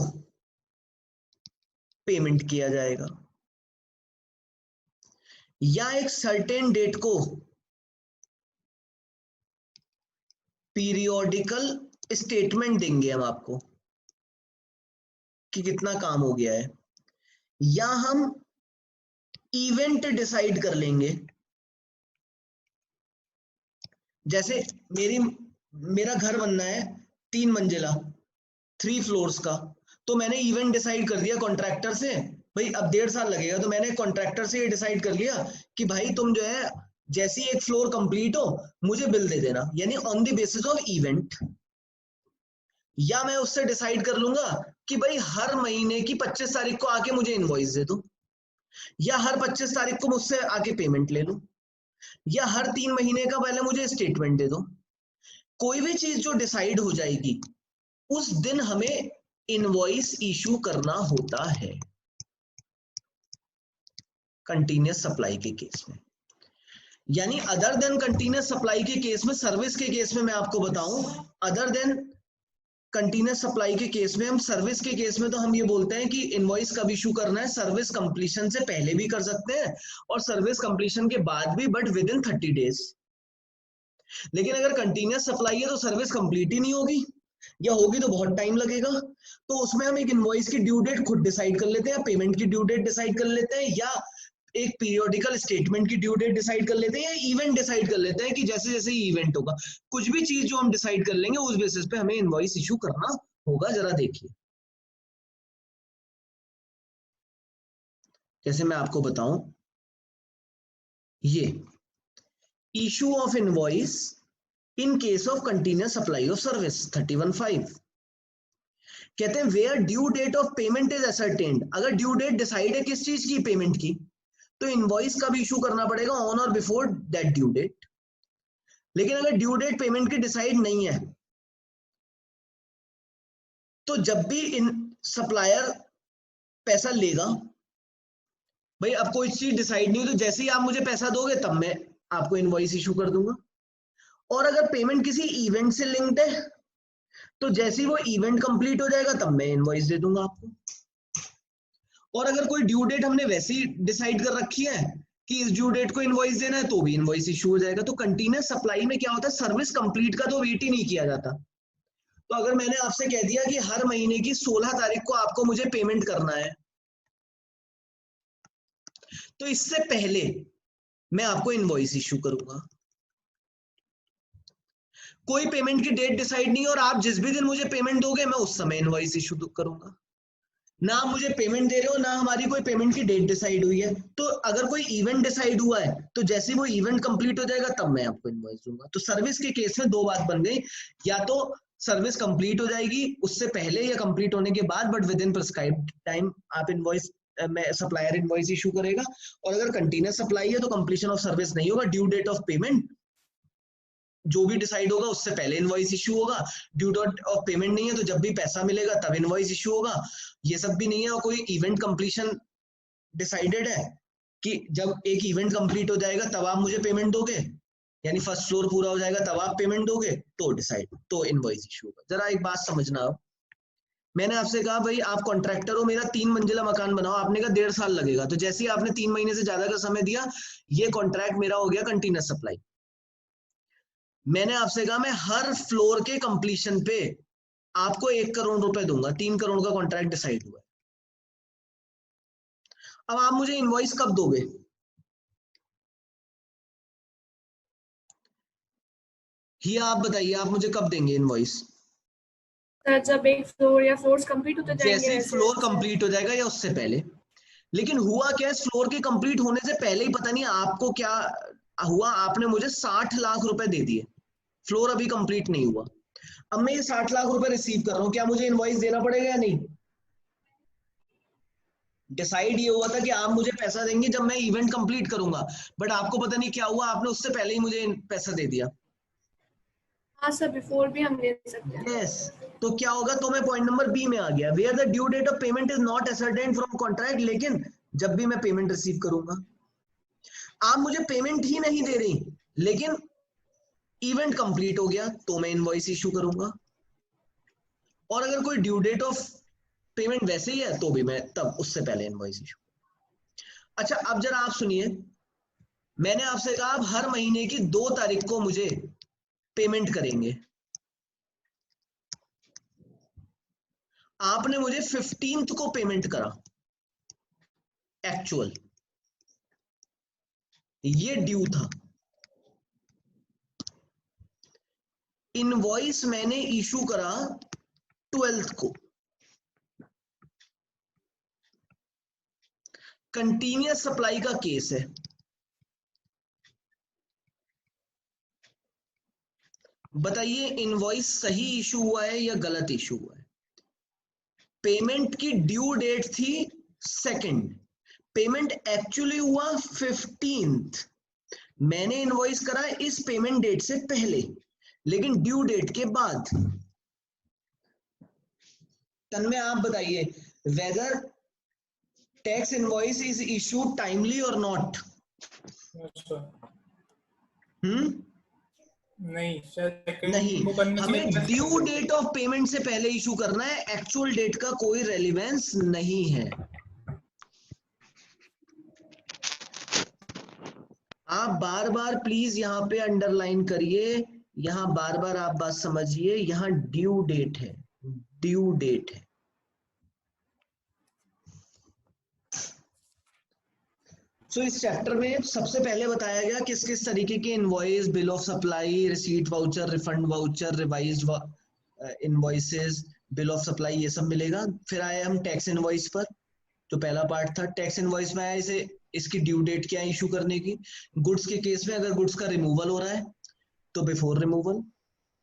पेमेंट किया जाएगा, या एक सर्टेन डेट को पीरियोडिकल स्टेटमेंट देंगे हम आपको कि कितना काम हो गया है, या हम इवेंट डिसाइड कर लेंगे। जैसे मेरा घर बनना है 3 मंजिला 3 फ्लोर्स का, तो मैंने इवेंट डिसाइड कर दिया कॉन्ट्रैक्टर से, भाई अब 1.5 साल लगेगा, तो मैंने कॉन्ट्रैक्टर से ये डिसाइड कर लिया कि भाई तुम जो है जैसी एक फ्लोर कंप्लीट हो मुझे बिल दे देना, यानी on the basis of event. या मैं उससे डिसाइड कर लूंगा कि भाई हर महीने की 25 तारीख को आके मुझे इनवॉइस दे दो, या हर 25 तारीख को मुझसे आके पेमेंट ले लो, या हर 3 महीने का पहले मुझे स्टेटमेंट दे दो। कोई भी चीज जो डिसाइड हो जाएगी उस दिन हमें इनवॉइस इशू करना होता है कंटिन्यूअस सप्लाई के केस में। यानी अदर देन कंटिन्यूअस सप्लाई के केस में, सर्विस के केस में मैं आपको बताऊं, अदर देन कंटिन्यूअस सप्लाई के केस में, हम सर्विस के केस में तो हम ये बोलते हैं कि इनवॉइस कब इशू करना है, सर्विस कंप्लीशन से पहले भी कर सकते हैं और सर्विस कंप्लीशन के बाद भी, बट विद इन 30 डेज। लेकिन अगर कंटिन्यूअस सप्लाई है तो सर्विस कंप्लीट ही नहीं होगी, या होगी तो बहुत टाइम लगेगा, तो उसमें हम एक इनवॉइस की ड्यू डेट खुद डिसाइड कर लेते हैं, पेमेंट की ड्यू डेट डिसाइड कर लेते हैं, या एक पीरियोडिकल स्टेटमेंट की ड्यू डेट डिसाइड कर लेते हैं, या इवेंट डिसाइड कर लेते हैं कि जैसे जैसे इवेंट होगा, कुछ भी चीज जो हम डिसाइड कर लेंगे उस बेसिस पे हमें इनवॉइस इशू करना होगा। जरा देखिए, जैसे मैं आपको बताऊं, ये issue of invoice in case of continuous supply of service 31(5) कहते हैं where due date of payment is ascertained. अगर ड्यू डेट डिसाइड है किस चीज की, पेमेंट की, तो इनवॉइस का भी इशू करना पड़ेगा ऑन और बिफोर दैट ड्यू डेट। लेकिन अगर ड्यू डेट पेमेंट की डिसाइड नहीं है तो जब भी इन सप्लायर पैसा लेगा, भाई अब कोई चीज डिसाइड नहीं हुई तो जैसे ही आप मुझे पैसा दोगे तब मैं आपको इनवॉइस इशू कर दूंगा। और अगर पेमेंट किसी इवेंट से लिंक्ड है तो जैसे ही वो इवेंट कंप्लीट हो जाएगा तब मैं इनवॉइस दे दूंगा आपको। और अगर कोई ड्यू डेट हमने वैसे ही डिसाइड कर रखी है कि इस ड्यू डेट को इनवॉइस देना है, तो भी इनवॉइस इशू हो जाएगा। तो कंटिन्यूअस सप्लाई में क्या होता है, सर्विस कंप्लीट का तो वेट ही नहीं किया जाता। तो अगर मैंने आपसे कह दिया कि हर महीने की 16 तारीख को आपको मुझे पेमेंट करना है, तो इससे पहले मैं आपको इनवॉइस इशू करूंगा। कोई पेमेंट की डेट डिसाइड नहीं, और आप जिस भी दिन मुझे पेमेंट दोगे मैं उस समय इनवॉइस इशू करूंगा। ना आप मुझे पेमेंट दे रहे हो, ना हमारी कोई पेमेंट की डेट डिसाइड हुई है। तो अगर कोई इवेंट डिसाइड हुआ है तो जैसे वो इवेंट कंप्लीट हो जाएगा तब मैं आपको इनवॉइस दूंगा। तो सर्विस के केस में दो बात बन गई, या तो सर्विस कंप्लीट हो जाएगी उससे पहले या कंप्लीट होने के बाद, but with in prescribed time आप इनवॉइस में सप्लायर इनवॉइस इशू करेगा। और अगर कंटिन्यूअस सप्लाई है तो कंप्लीशन ऑफ सर्विस नहीं होगा, ड्यू डेट ऑफ पेमेंट जो भी डिसाइड होगा उससे पहले इनवॉइस इशू होगा। ड्यू डेट ऑफ पेमेंट नहीं है तो जब भी पैसा मिलेगा तब इनवॉइस इशू होगा। ये सब भी नहीं है, और कोई इवेंट कंप्लीशन डिसाइडेड है कि जब एक इवेंट कंप्लीट हो जाएगा तब आप मुझे पेमेंट दोगे, यानी फर्स्ट फ्लोर पूरा हो जाएगा तब आप पेमेंट दोगे, तो डिसाइड तो इनवॉइस इशू होगा। जरा एक बात समझना, आप मैंने आपसे कहा भाई आप कॉन्ट्रैक्टर हो, मेरा 3 मंजिला मकान बनाओ, आपने कहा 1.5 साल लगेगा। तो जैसे ही आपने 3 महीने से ज्यादा का समय दिया, ये कॉन्ट्रैक्ट मेरा हो गया कंटिन्यूअस सप्लाई। मैंने आपसे कहा मैं हर फ्लोर के कंप्लीशन पे आपको 1 करोड़ रुपए दूंगा, 3 करोड़ का कॉन्ट्रैक्ट डिसाइड हुआ है। अब आप मुझे इनवॉइस कब दोगे? ही आप बताइए, आप मुझे कब देंगे इनवॉइस? सर जब एक फ्लोर या फ्लोर्स कंप्लीट होते जाएंगे, जैसे ही फ्लोर कंप्लीट हो जाएगा या उससे पहले। लेकिन हुआ क्या, इस फ्लोर के कंप्लीट होने से पहले ही पता नहीं आपको क्या हुआ, आपने मुझे 60 लाख रुपए दे दिए, फ्लोर अभी कंप्लीट नहीं हुआ। अब मैं ये 60 लाख रुपए रिसीव कर रहा हूं, क्या मुझे इनवॉइस देना पड़ेगा या नहीं? डिसाइड ये हुआ था कि आप मुझे पैसा देंगे जब मैं इवेंट कंप्लीट करूंगा, बट आपको पता नहीं क्या हुआ, आपने उससे पहले ही मुझे पैसा दे दिया। हाँ सर, बिफोर भी हम ले सकते हैं। यस, तो क्या होगा, तो मैं पॉइंट नंबर बी में आ गया, where the due date of payment is not ascertained from contract. लेकिन जब भी मैं पेमेंट रिसीव करूंगा, आप मुझे पेमेंट ही नहीं दे रही लेकिन इवेंट कंप्लीट हो गया तो मैं इनवॉइस इशू करूंगा। और अगर कोई ड्यू डेट ऑफ पेमेंट वैसे ही है तो भी मैं तब उससे पहले इनवॉइस इशू। अच्छा, अब जरा आप सुनिए, मैंने आपसे कहा आप हर महीने की 2 तारीख को मुझे पेमेंट करेंगे। आपने मुझे 15th को पेमेंट करा एक्चुअल, ये ड्यू था। इनवॉइस मैंने इशू करा 12th को। कंटिन्यूअस सप्लाई का केस है, बताइए इनवॉइस सही इशू हुआ है या गलत इशू हुआ है? पेमेंट की ड्यू डेट थी 2nd, पेमेंट एक्चुअली हुआ 15th। मैंने इनवॉइस करा इस पेमेंट डेट से पहले लेकिन ड्यू डेट के बाद। तन्मय आप बताइए, whether tax invoice is issued timely और नॉट? नहीं सर, नहीं, हमें ड्यू डेट ऑफ पेमेंट से पहले इशू करना है, एक्चुअल डेट का कोई रेलिवेंस नहीं है। आप बार बार प्लीज यहाँ पे अंडरलाइन करिए, यहाँ बार बार आप बात समझिए, यहाँ ड्यू डेट है, ड्यू डेट है। सो इस चैप्टर में सबसे पहले बताया गया किस किस तरीके के invoice, bill of supply, receipt voucher, refund voucher, revised invoices, bill of supply, ये सब मिलेगा। फिर आए हम टैक्स इनवॉइस पर, जो पहला पार्ट था। टैक्स इनवॉइस में आया इसे इसकी ड्यू डेट क्या है इशू करने की। गुड्स के केस में अगर गुड्स का रिमूवल हो रहा है तो बिफोर रिमूवल,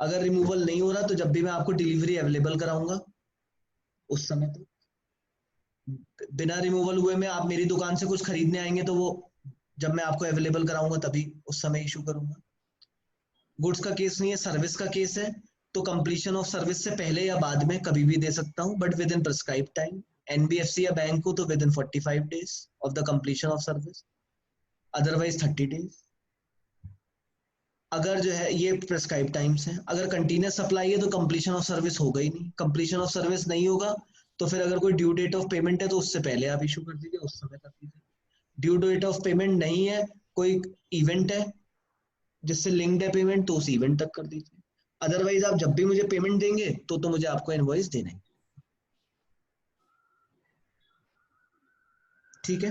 अगर रिमूवल नहीं हो रहा तो जब भी मैं आपको डिलीवरी अवेलेबल कराऊंगा उस समय तक। बिना रिमूवल हुए में आप मेरी दुकान से कुछ खरीदने आएंगे तो वो जब मैं आपको अवेलेबल कराऊंगा तभी उस समय इशू करूंगा। गुड्स का केस नहीं है, सर्विस का केस है, तो कंप्लीशन ऑफ सर्विस से पहले या बाद में कभी भी दे सकता हूं, but with in prescribe time. NBFC या बैंक को तो with in 45 days of the completion of service, otherwise 30 days. अगर जो है ये प्रिस्क्राइब टाइम्स है। अगर कंटिन्यूअस सप्लाई है तो कंप्लीशन ऑफ सर्विस होगा ही नहीं, कंप्लीशन ऑफ सर्विस नहीं होगा तो फिर अगर कोई ड्यू डेट ऑफ पेमेंट है तो उससे पहले आप इशू कर दीजिए, उस समय कर दीजिए। ड्यू डेट ऑफ पेमेंट नहीं है, कोई इवेंट है जिससे लिंक्ड है पेमेंट, तो उस इवेंट तक कर दीजिए। अदरवाइज आप जब भी मुझे पेमेंट देंगे तो मुझे आपको इनवॉइस देना है। ठीक है,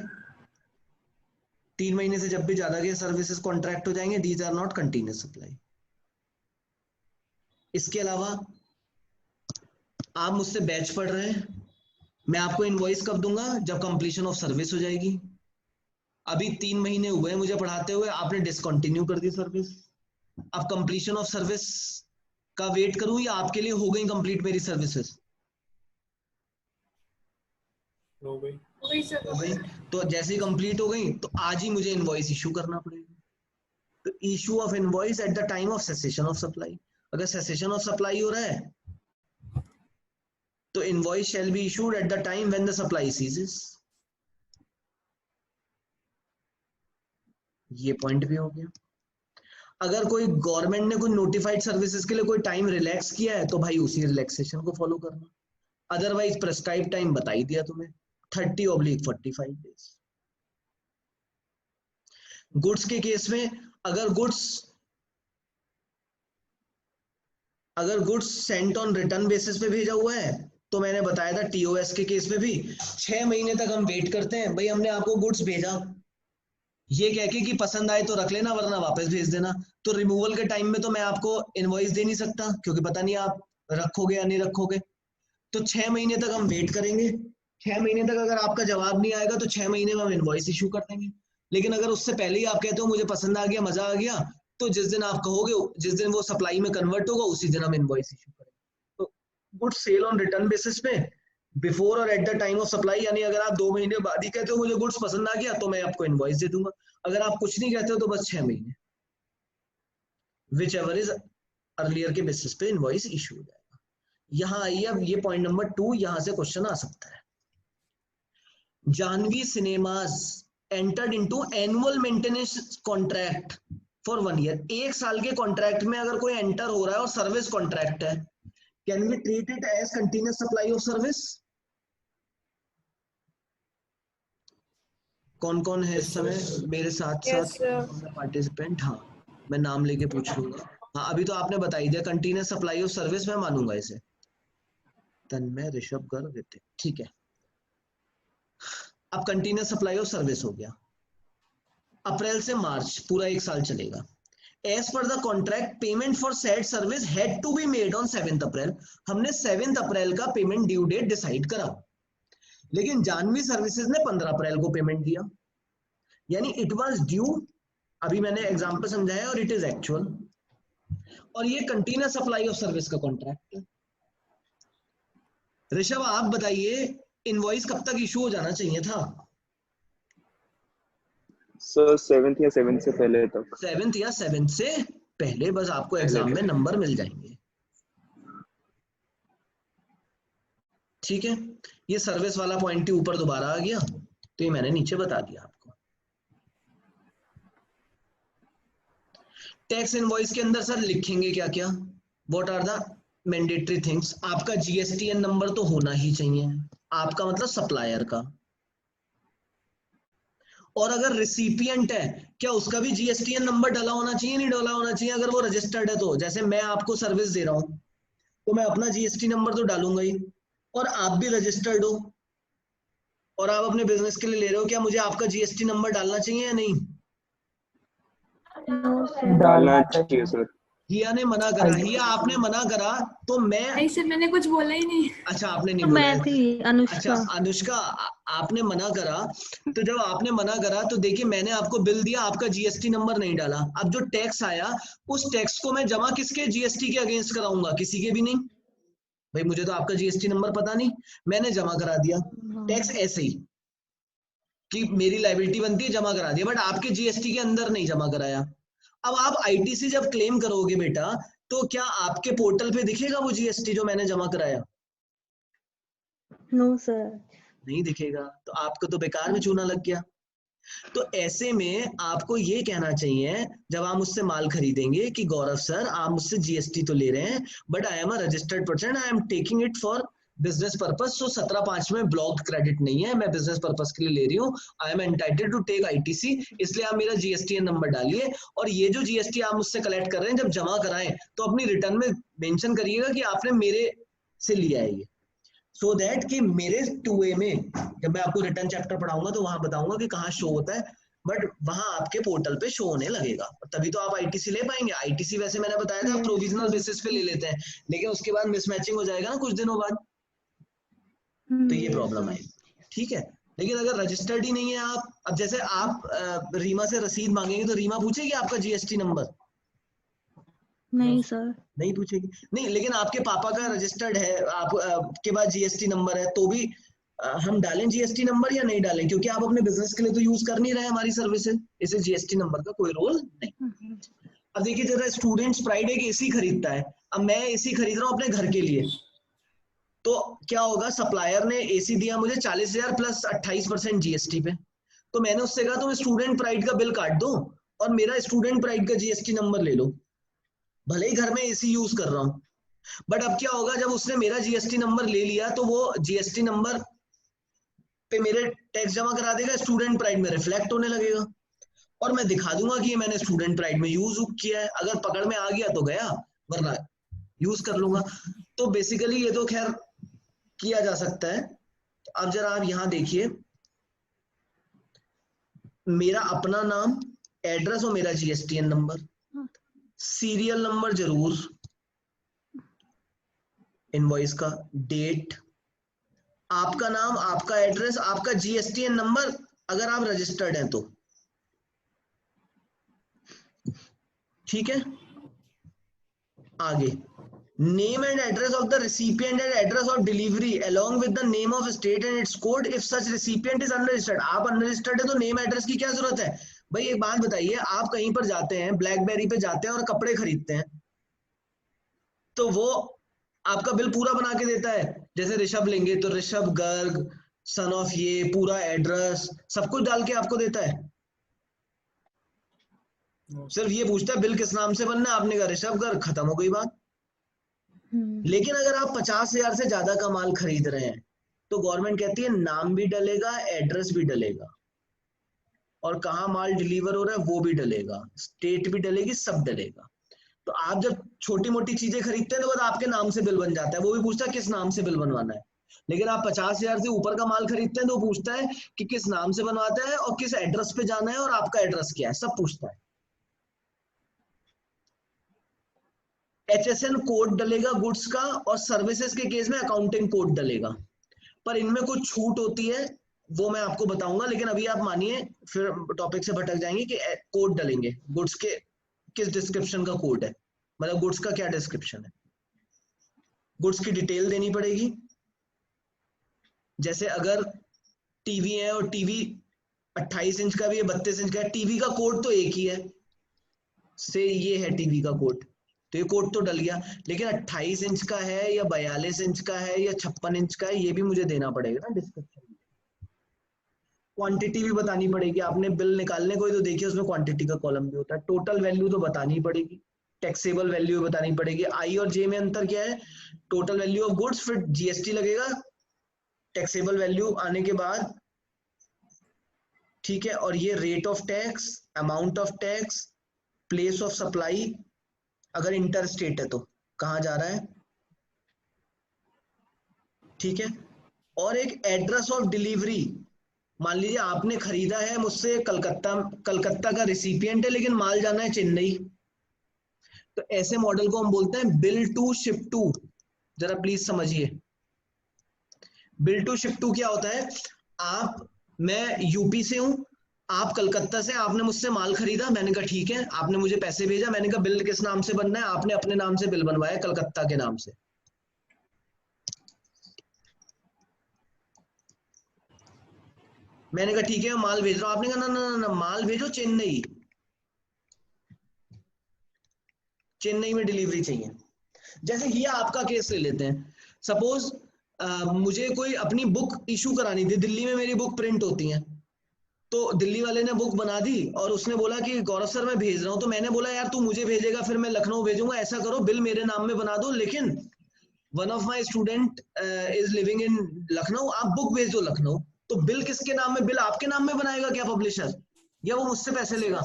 3 महीने से जब भी ज्यादा के सर्विसेज कॉन्ट्रैक्ट हो जाएंगे, these are not continuous supply. इसके अलावा आप मुझसे बैच पढ़ रहे हैं, मैं आपको इनवॉइस कब दूंगा? जब कंप्लीशन ऑफ सर्विस हो जाएगी। अभी 3 महीने हुए मुझे पढ़ाते हुए, आपने डिसकंटिन्यू कर दी सर्विस। अब कंप्लीशन ऑफ सर्विस का वेट करूं या आपके लिए हो गई कंप्लीट मेरी सर्विसेज? हो गई। वही सर। हो गई। तो जैसे ही कंप्लीट हो गई तो आज ही मुझे इनवॉइस इशू करना पड़ेगा। तो issue of invoice at the time of cessation of supply. अगर सेसेशन ऑफ सप्लाई हो रहा है तो invoice shall be issued at the time when the supply ceases. ये पॉइंट भी हो गया। अगर कोई गवर्नमेंट ने कोई नोटिफाइड सर्विसेज के लिए कोई टाइम रिलैक्स किया है तो भाई उसी रिलैक्सेशन को फॉलो करना। अदरवाइज प्रेस्क्राइब टाइम बता ही दिया तुम्हें, 30/45 डेज। गुड्स के केस में अगर goods Saint on return basis पे भेजा हुआ है तो मैंने बताया था टीओएस के केस में भी 6 महीने तक हम वेट करते हैं। भाई हमने आपको गुड्स भेजा, ये कह के कि पसंद आए तो रख लेना वरना वापस भेज देना। तो रिमूवल के टाइम में तो मैं आपको इनवॉइस दे नहीं सकता क्योंकि पता नहीं आप रखोगे या नहीं रखोगे। तो 6 महीने तक हम वेट करेंगे। 6 महीने तक अगर आपका जवाब नहीं आएगा तो 6 महीने में हम इनवॉइस इशू कर देंगे। लेकिन अगर उससे पहले ही आप कहते हो मुझे पसंद आ गया, मजा आ गया, तो जिस दिन आप कहोगे, जिस दिन वो सप्लाई में कन्वर्ट होगा उसी दिन हम इनवॉइस इशू करेंगे। तो good sale on return basis पे बिफोर और at the time of supply, यानी अगर आप 2 महीने बाद ही कहते हो मुझे गुड्स पसंद आ गया तो मैं आपको इनवॉइस दे दूंगा। अगर आप कुछ नहीं कहते हो तो बस 6 महीने, विच एवर इज अर्लियर के बेसिस पे इनवॉइस इशू हो जाएगा। यहां आइए, अब ये पॉइंट नंबर 2, यहां से क्वेश्चन आ सकता है। Jahnavi cinemas entered into annual maintenance contract for 1 year। 1 साल के कॉन्ट्रैक्ट में अगर कोई एंटर हो रहा है और सर्विस कॉन्ट्रैक्ट है, can we treat it as continuous supply of service? कौन कौन है इस समय मेरे साथ साथ पार्टिसिपेंट? हाँ, मैं नाम लेके पूछ लूंगा। हाँ, अभी तो आपने बता ही दिया कंटिन्यूअस सप्लाई ऑफ सर्विस, मैं मानूंगा इसे। तन्मय, ऋषभ, गर्ग, ऋतिक, ठीक है। अब कंटिन्यूअस सप्लाई ऑफ सर्विस हो गया। अप्रैल से मार्च पूरा 1 साल चलेगा। As per the contract payment for said service had to be made on 7th April. हमने 7th अप्रैल का पेमेंट ड्यू डेट डिसाइड करा, लेकिन जानवी सर्विसेज ने 15 अप्रैल को पेमेंट दिया, यानी इट वाज ड्यू। अभी मैंने एग्जांपल समझाया और इट इज एक्चुअल। और ये कंटिन्यूअस सप्लाई ऑफ सर्विस का कॉन्ट्रैक्ट है। ऋषभ, आप बताइए इनवॉइस कब तक इशू हो जाना चाहिए था? सर 7th या 7th से पहले तक। 7th या 7th से पहले, बस आपको एग्जाम में नंबर मिल जाएंगे। ठीक है, ये सर्विस वाला पॉइंट ही ऊपर दोबारा आ गया, तो ये मैंने नीचे बता दिया आपको। टैक्स इनवॉइस के अंदर सर लिखेंगे क्या क्या? What are the mandatory things? आपका जीएसटीएन नंबर तो होना ही चाहिए, आपका मतलब सप्लायर का। और अगर रिसिपिएंट है, क्या उसका भी जीएसटीएन नंबर डाला होना चाहिए, नहीं डाला होना चाहिए? अगर वो रजिस्टर्ड है तो, जैसे मैं आपको सर्विस दे रहा हूं तो मैं अपना जीएसटी नंबर तो डालूंगा ही, और आप भी रजिस्टर्ड हो और आप अपने बिजनेस के लिए ले रहे हो, क्या मुझे आपका जीएसटी नंबर डालना चाहिए या नहीं? डालना चाहिए सर। हिया ने मना करा। हिया, आपने मना करा तो मैं। नहीं सर, मैंने कुछ बोला ही नहीं। अच्छा, आपने नहीं बोला। मैं थी अनुष्का। अच्छा अनुष्का, आपने मना करा। तो जब आपने मना करा तो देखिए मैंने आपको बिल दिया, आपका जीएसटी नंबर नहीं डाला। अब जो टैक्स आया उस टैक्स को मैं जमा किसके जीएसटी के अगेंस्ट कराऊंगा? किसी के भी नहीं। भाई मुझे तो आपका जीएसटी नंबर पता नहीं, मैंने जमा करा दिया टैक्स ऐसे ही कि मेरी लायबिलिटी बनती है, जमा करा दिया, बट आपके जीएसटी के अंदर नहीं जमा कराया। अब आप आईटीसी जब क्लेम करोगे बेटा, तो क्या आपके पोर्टल पे दिखेगा वो जीएसटी जो मैंने जमा कराया? नो सर, नहीं दिखेगा, तो आपको तो बेकार में चूना लग गया। तो ऐसे में आपको ये कहना चाहिए जब आप मुझसे माल खरीदेंगे कि गौरव सर आप मुझसे जीएसटी तो ले रहे हैं, but I am a registered person, I am taking it for business purpose, so 17(5) में ब्लॉक्ड क्रेडिट नहीं है, मैं बिजनेस पर्पस के लिए ले रही हूँ, I am entitled to take ITC, इसलिए आप मेरा जीएसटीएन नंबर डालिए, और ये जो जीएसटी आप मुझसे कलेक्ट कर रहे हैं जब जमा कराएं तो अपनी रिटर्न में मेंशन करिएगा कि आपने मेरे से लिया है ये, सो दैट कि मेरे 2A में जब मैं आपको रिटर्न चैप्टर पढ़ाऊंगा तो वहां बताऊंगा कि कहाँ शो होता है, बट वहां आपके पोर्टल पे शो होने लगेगा, तभी तो आप आईटीसी ले पाएंगे। आईटीसी वैसे मैंने बताया था प्रोविजनल बेसिस पे ले लेते हैं, लेकिन उसके बाद मिसमैचिंग हो जाएगा ना कुछ दिनों बाद, तो ये प्रॉब्लम है, ठीक है। लेकिन अगर रजिस्टर्ड ही नहीं है आप, अब जैसे आप रीमा से रसीद मांगेंगे तो रीमा पूछेगी आपका जीएसटी नंबर? नहीं सर। नहीं पूछेगी, नहीं, लेकिन आपके पापा का रजिस्टर्ड है, आप के पास जीएसटी नंबर है, तो भी हम डालें जीएसटी नंबर या नहीं डालें, क्योंकि आप अपने बिजनेस के लिए तो यूज कर नहीं रहे हमारी सर्विसेज, इसे जीएसटी नंबर का कोई रोल नहीं। अब देखिए जरा, स्टूडेंट्स प्राइड एक एसी खरीदता है, अब मैं एसी खरीद रहा हूँ अपने घर के लिए, तो क्या होगा, सप्लायर ने एसी दिया मुझे 40,000 प्लस 28% जीएसटी पे, तो मैंने उससे कहा तुम स्टूडेंट प्राइड का बिल काट दो और मेरा स्टूडेंट प्राइड का जीएसटी नंबर ले लो, भले ही घर में एसी यूज कर रहा हूं, बट अब क्या होगा, जब उसने मेरा जीएसटी नंबर ले लिया तो वो जीएसटी नंबर पे मेरे टैक्स जमा करा देगा, स्टूडेंट प्राइड में रिफ्लेक्ट होने लगेगा, और मैं दिखा दूंगा कि ये मैंने स्टूडेंट प्राइड में यूज किया है, अगर पकड़ में आ गया तो गया, वरना यूज कर लूंगा। तो बेसिकली ये तो खैर किया जा सकता है। अब जरा आप यहां देखिए, मेरा अपना नाम, एड्रेस और मेरा जीएसटीएन नंबर, सीरियल नंबर जरूर, इनवॉइस का, डेट, आपका नाम, आपका एड्रेस, आपका जीएसटीएन नंबर अगर आप रजिस्टर्ड हैं तो, ठीक है। आगे, name and address of the recipient and address of delivery along with the name of state and its code if such recipient is unregistered। आप unregistered है तो नेम एड्रेस की क्या जरूरत है भाई? एक बात बताइए, आप कहीं पर जाते हैं, ब्लैकबेरी पे जाते हैं और कपड़े खरीदते हैं, तो वो आपका बिल पूरा बना के देता है, जैसे ऋषभ लेंगे तो ऋषभ गर्ग सन ऑफ ये पूरा एड्रेस सब कुछ डाल के आपको देता है, सिर्फ ये पूछता है बिल किस नाम से बनना है, आपने कहा ऋषभ गर्ग, खत्म हो गई बात। लेकिन अगर आप 50,000 से ज्यादा का माल खरीद रहे हैं तो गवर्नमेंट कहती है नाम भी डलेगा, एड्रेस भी डलेगा, और कहाँ माल डिलीवर हो रहा है वो भी डलेगा, स्टेट भी डलेगी, सब डलेगा। तो आप जब छोटी मोटी चीजें खरीदते हैं तो बस आपके नाम से बिल बन जाता है, वो भी पूछता है किस नाम से बिल बनवाना है। लेकिन आप 50,000 से ऊपर का माल खरीदते हैं तो पूछता है कि किस नाम से बनवाता है और किस एड्रेस पे जाना है और आपका एड्रेस क्या है, सब पूछता है। HSN कोड डलेगा गुड्स का, और सर्विसेज के केस में अकाउंटिंग कोड डलेगा, पर इनमें कुछ छूट होती है वो मैं आपको बताऊंगा, लेकिन अभी आप मानिए फिर टॉपिक से भटक जाएंगे कि कोड डलेंगे, गुड्स के किस डिस्क्रिप्शन का कोड है, मतलब गुड्स का क्या डिस्क्रिप्शन है, गुड्स की डिटेल देनी पड़ेगी। जैसे अगर टीवी है और टीवी 28 इंच का भी है, 32 इंच का है, टीवी का कोड तो एक ही है, से ये है टीवी का कोड, तो ये कोड तो डल गया, लेकिन 28 इंच का है या 42 इंच का है या 56 इंच का है, ये भी मुझे देना पड़ेगा ना डिस्क्रिप्शन में। क्वांटिटी भी बतानी पड़ेगी, आपने बिल निकालने को ही तो देखिए उसमें क्वांटिटी का कॉलम भी होता है, टोटल वैल्यू तो बतानी पड़ेगी, टैक्सेबल वैल्यू बतानी पड़ेगी। आई और जे में अंतर क्या है, टोटल वैल्यू ऑफ गुड्स, फिर जीएसटी लगेगा टैक्सेबल वैल्यू आने के बाद, ठीक है, और ये rate of tax, amount of tax, place of supply, अगर इंटर स्टेट है तो कहां जा रहा है, ठीक है, और एक एड्रेस ऑफ डिलीवरी। मान लीजिए आपने खरीदा है मुझसे कलकत्ता का रिसिपिएंट है लेकिन माल जाना है चेन्नई, तो ऐसे मॉडल को हम बोलते हैं बिल टू शिप टू। जरा प्लीज समझिए, बिल टू शिप टू क्या होता है, मैं यूपी से हूं, आप कलकत्ता से, आपने मुझसे माल खरीदा, मैंने कहा ठीक है, आपने मुझे पैसे भेजा, मैंने कहा बिल किस नाम से बनना है, आपने अपने नाम से बिल बनवाया कलकत्ता के नाम से, मैंने कहा ठीक है माल भेज रहा हूं, आपने कहा ना ना ना, माल भेजो चेन्नई, चेन्नई में डिलीवरी चाहिए। जैसे ये आपका केस ले लेते हैं, सपोज मुझे कोई अपनी बुक इशू करानी थी, दिल्ली में मेरी बुक प्रिंट होती है, तो दिल्ली वाले ने बुक बना दी और उसने बोला कि गौरव सर मैं भेज रहा हूं, तो मैंने बोला यार तू मुझे भेजेगा फिर मैं लखनऊ भेजूंगा, ऐसा करो बिल मेरे नाम में बना दो, लेकिन one of my student is living in Lucknow, आप बुक भेज दो लखनऊ, तो बिल किसके नाम में, बिल आपके नाम में बनाएगा क्या पब्लिशर, या वो मुझसे पैसे लेगा?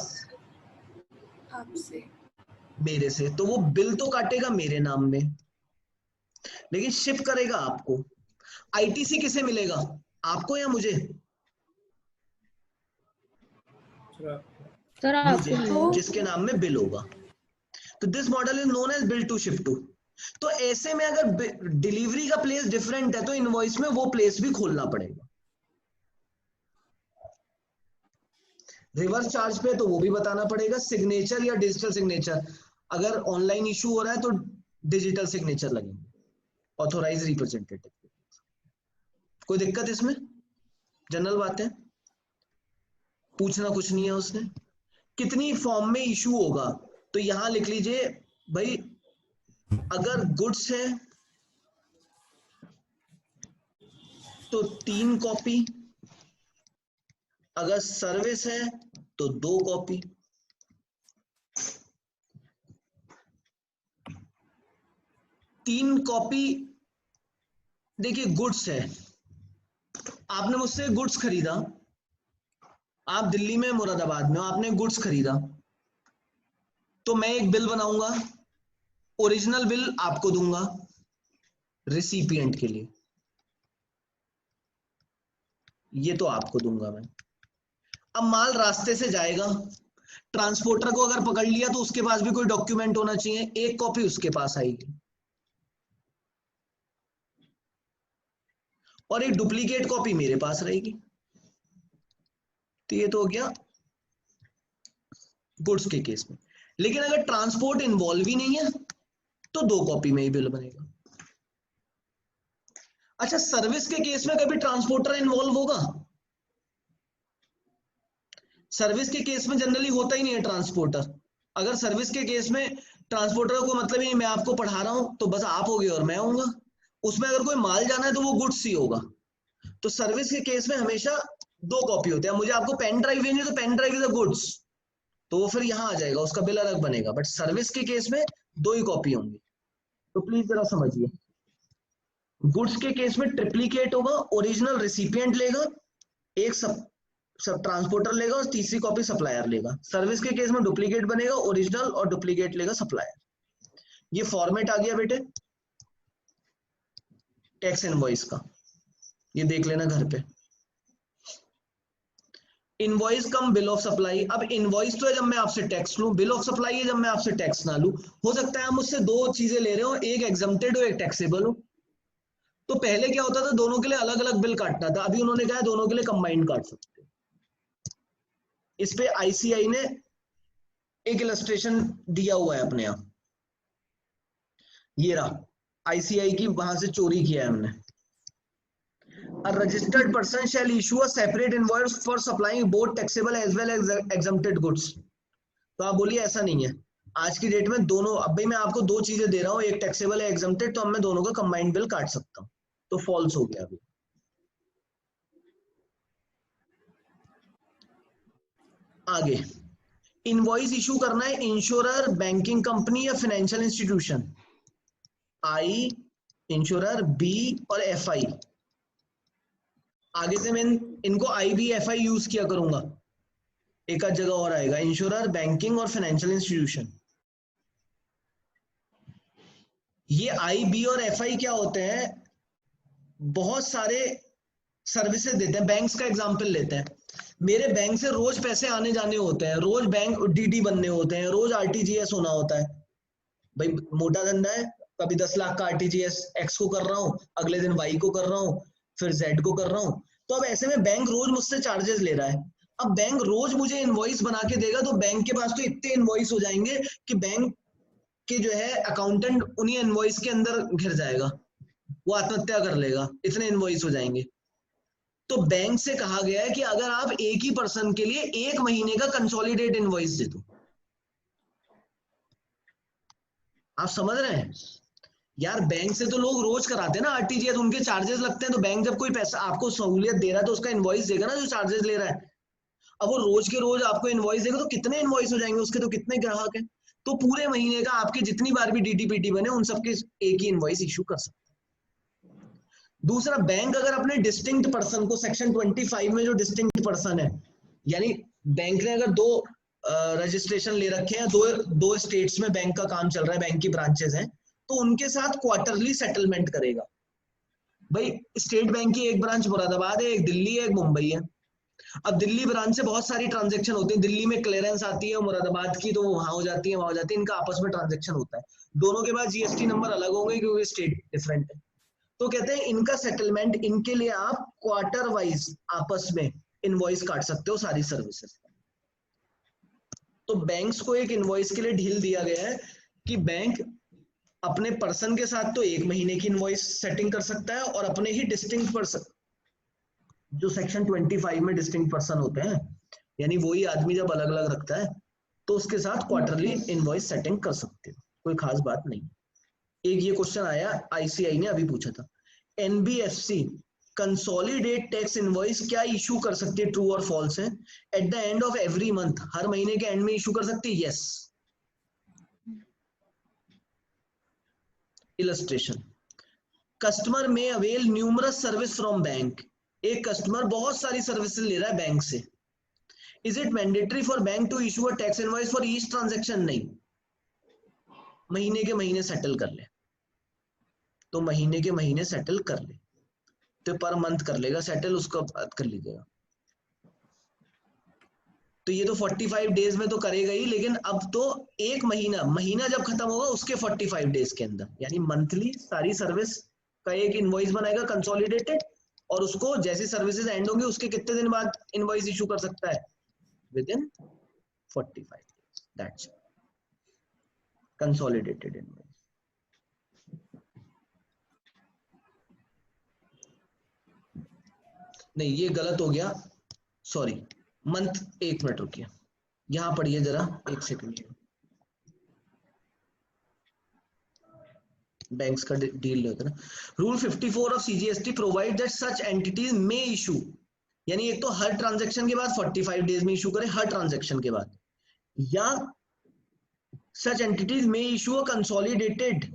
आपसे। मेरे से, तो वो बिल तो काटेगा मेरे नाम में, लेकिन शिप करेगा आपको। आईटीसी किसे मिलेगा, आपको या मुझे? सर मुझे, आपको जिसके नाम में बिल होगा। तो this model is known as bill to ship to. तो ऐसे में अगर डिलीवरी का प्लेस डिफरेंट है तो इनवॉइस में वो प्लेस भी खोलना पड़ेगा। रिवर्स चार्ज पे तो वो भी बताना पड़ेगा। सिग्नेचर या डिजिटल सिग्नेचर, अगर ऑनलाइन इशू हो रहा है तो डिजिटल सिग्नेचर लगेंगे, ऑथोराइज रिप्रेजेंटेटिव। कोई दिक्कत इसमें? जनरल बात है, पूछना कुछ नहीं है उसने। कितनी फॉर्म में इशू होगा, तो यहां लिख लीजिए भाई, अगर गुड्स है तो 3 कॉपी, अगर सर्विस है तो 2 कॉपी। तीन कॉपी, देखिए गुड्स है, आपने मुझसे गुड्स खरीदा, आप दिल्ली में मुरादाबाद में हो, आपने गुड्स खरीदा, तो मैं एक बिल बनाऊंगा, ओरिजिनल बिल आपको दूंगा रिसिपिएंट के लिए, ये तो आपको दूंगा मैं। अब माल रास्ते से जाएगा, ट्रांसपोर्टर को अगर पकड़ लिया तो उसके पास भी कोई डॉक्यूमेंट होना चाहिए, एक कॉपी उसके पास आएगी और एक डुप्लीकेट कॉपी मेरे पास रहेगी। तो ये तो हो गया गुड्स के केस में। लेकिन अगर ट्रांसपोर्ट इन्वॉल्व ही नहीं है तो 2 कॉपी में ही बिल बनेगा। अच्छा, सर्विस के केस में कभी ट्रांसपोर्टर इन्वॉल्व होगा? सर्विस के केस में जनरली होता ही नहीं है ट्रांसपोर्टर। अगर सर्विस के केस में ट्रांसपोर्टर को मतलब ही मैं आपको पढ़ा रहा हूं तो बस आप होगे और मैं होऊंगा, उसमें अगर कोई माल जाना है तो वो गुड्स ही होगा। तो सर्विस के केस में हमेशा 2 कॉपी होते हैं। मुझे आपको पेन ड्राइव भेजनी है तो pen drive is a goods, तो वो फिर यहां आ जाएगा, उसका बिल अलग बनेगा। बट सर्विस के केस में 2 ही कॉपी होंगी। तो प्लीज जरा समझिए, गुड्स के केस में ट्रिप्लीकेट होगा, ओरिजिनल रिसिपिएंट लेगा, एक सब ट्रांसपोर्टर लेगा और तीसरी कॉपी सप्लायर लेगा। सर्विस के केस में डुप्लीकेट बनेगा, ओरिजिनल और डुप्लीकेट लेगा सप्लायर। ये फॉर्मेट आ गया बेटे टैक्स इनवॉइस का, ये देख लेना घर पे। Invoice come bill of supply. अब इनवॉइस तो है जब मैं आपसे टैक्स लूं, बिल ऑफ सप्लाई है जब मैं आपसे टैक्स ना लूं। हो सकता है आप मुझसे 2 चीजें ले रहे हो, एक एग्जम्प्टेड हो एक टैक्सेबल हो। तो पहले क्या होता था, दोनों के लिए अलग अलग बिल काटना था, अभी उन्होंने कहा दोनों के लिए कंबाइंड काट सकते हो। इस पे आईसीआई ने एक इलस्ट्रेशन दिया हुआ है अपने यहां, ये रहा आईसीआई की, वहां से चोरी किया है हमने। A registered person shall issue a separate invoice for supplying both taxable as well as exempted goods. तो आप बोलिए ऐसा नहीं है, आज की डेट में दोनों, अब भाई मैं आपको 2 चीजें दे रहा हूं, एक टैक्सेबल है एग्जम्प्टेड, तो अब मैं दोनों का कंबाइंड बिल काट सकता हूं। तो फॉल्स हो गया अभी। आगे इनवॉइस इशू करना है इंश्योरर, बैंकिंग कंपनी या फाइनेंशियल इंस्टीट्यूशन। आई, इंश्योरर, बी और एफआई। आगे से मैं इनको आई बी एफ आई यूज किया करूंगा, एक आध जगह और आएगा, इंश्योरर, बैंकिंग और फाइनेंशियल इंस्टीट्यूशन। ये आई बी और एफ आई क्या होते हैं, बहुत सारे सर्विसेज देते हैं। बैंक्स का एग्जांपल लेते हैं, मेरे बैंक से रोज पैसे आने जाने होते हैं, रोज बैंक डीडी बनने होते हैं, रोज आरटीजीएस होना होता है। भाई मोटा धंधा है, कभी 10 लाख का आरटीजीएस एक्स को कर रहा हूं, अगले दिन वाई को कर रहा हूं, फिर जेड को कर रहा हूं। तो अब ऐसे में बैंक रोज मुझसे चार्जेस ले रहा है। अब बैंक रोज मुझे इनवॉइस बना के देगा, तो बैंक के पास तो इतने इनवॉइस हो जाएंगे कि बैंक के जो है अकाउंटेंट उन्हीं इनवॉइस के अंदर घिर जाएगा, वो आत्महत्या कर लेगा, इतने इनवॉइस हो जाएंगे। तो बैंक से कहा गया है कि अगर आप एक ही पर्सन के लिए 1 महीने का कंसोलिडेट इनवॉइस दे दो। आप समझ रहे हैं यार, बैंक से तो लोग रोज कराते हैं ना आरटीजीएस, उनके चार्जेस लगते हैं। तो बैंक जब कोई पैसा आपको सहूलियत दे रहा है तो उसका इनवॉइस देगा ना जो चार्जेस ले रहा है। अब वो रोज के रोज आपको इनवॉइस देगा तो कितने इनवॉइस हो जाएंगे उसके, तो कितने ग्राहक हैं। तो पूरे महीने का आपके जितनी बार भी डीटीपीटी बने उन सबके एक ही इनवॉइस इशू कर सकते हैं। दूसरा, बैंक अगर अपने डिस्टिंक्ट पर्सन को, सेक्शन 25 में जो डिस्टिंक्ट पर्सन है, यानी बैंक ने अगर दो रजिस्ट्रेशन ले रखे हैं, दो स्टेट्स में बैंक का काम चल रहा है, बैंक की ब्रांचेस हैं, तो उनके साथ क्वार्टरली सेटलमेंट करेगा। भाई स्टेट बैंक की एक ब्रांच मुरादाबाद है, एक दिल्ली है, एक मुंबई है। अब दिल्ली ब्रांच से बहुत सारी ट्रांजेक्शन होती है, दिल्ली में क्लियरेंस आती है, मुरादाबाद की तो वो वहां हो जाती है, वहां हो जाती है, इनका आपस में ट्रांजेक्शन होता है, दोनों के बाद जीएसटी नंबर अलग होंगे क्योंकि स्टेट डिफरेंट है। तो कहते हैं इनका सेटलमेंट, इनके लिए आप क्वार्टर वाइज आपस में इनवॉइस काट सकते हो सारी सर्विसेज। तो बैंक्स को एक इनवॉइस के लिए ढील दिया गया है कि बैंक अपने पर्सन के साथ तो एक महीने की इनवॉइस सेटिंग कर सकता है, और अपने ही डिस्टिंक्ट पर्सन, जो सेक्शन 25 में डिस्टिंक्ट पर्सन होते हैं, यानी वही आदमी जब अलग अलग रखता है, तो उसके साथ क्वार्टरली इनवॉइस सेटिंग कर सकते हो, कोई खास बात नहीं। एक ये क्वेश्चन आया, आईसीआई ने अभी पूछा था, एनबीएफसी कंसोलिडेट टैक्स इनवॉइस क्या इशू कर सकती है, ट्रू और फॉल्स है? At the end of every month, हर महीने के एंड में इशू कर सकती है, yes. Illustration, customer may avail numerous service from bank, एक कस्टमर बहुत सारी सर्विसेज ले रहा है बैंक से, is it mandatory for bank to issue a tax invoice for each transaction? नहीं, महीने के महीने सेटल कर ले, तो महीने के महीने सेटल कर ले, तो पर मंथ कर लेगा सेटल, उसको बात कर लीजिएगा। तो ये तो 45 डेज में तो करेगा ही, लेकिन अब तो एक महीना जब खत्म होगा उसके 45 डेज के अंदर, यानी मंथली सारी सर्विस का एक इनवॉइस बनाएगा कंसोलिडेटेड, और उसको जैसी सर्विसेज एंड होंगी उसके कितने दिन बाद इनवॉइस इशू कर सकता है? With in 45 days, that's consolidated invoice. नहीं, ये गलत हो गया, सॉरी, मंथ, एक मिनट रुकिए, यहां पढ़िए जरा, एक सेकंड। बैंक्स का डील होता है ना, rule 54 of CGST provide that such entities may issue, यानी एक तो हर ट्रांजैक्शन के बाद 45 डेज में इशू करे, हर ट्रांजैक्शन के बाद, या such entities may issue a consolidated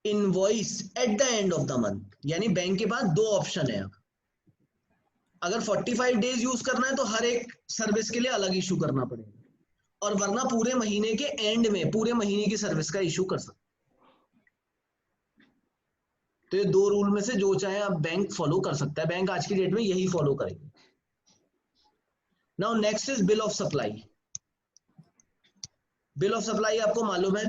invoice at the end of the month, यानी बैंक के पास दो ऑप्शन है। अगर 45 डेज यूज करना है तो हर एक सर्विस के लिए अलग इशू करना पड़ेगा, और वरना पूरे महीने के एंड में पूरे महीने की सर्विस का इशू कर सकते। तो ये दो रूल में से जो चाहे आप बैंक फॉलो कर सकता है, बैंक आज की डेट में यही फॉलो करेंगे। Now next is bill of supply. Bill of supply आपको मालूम है,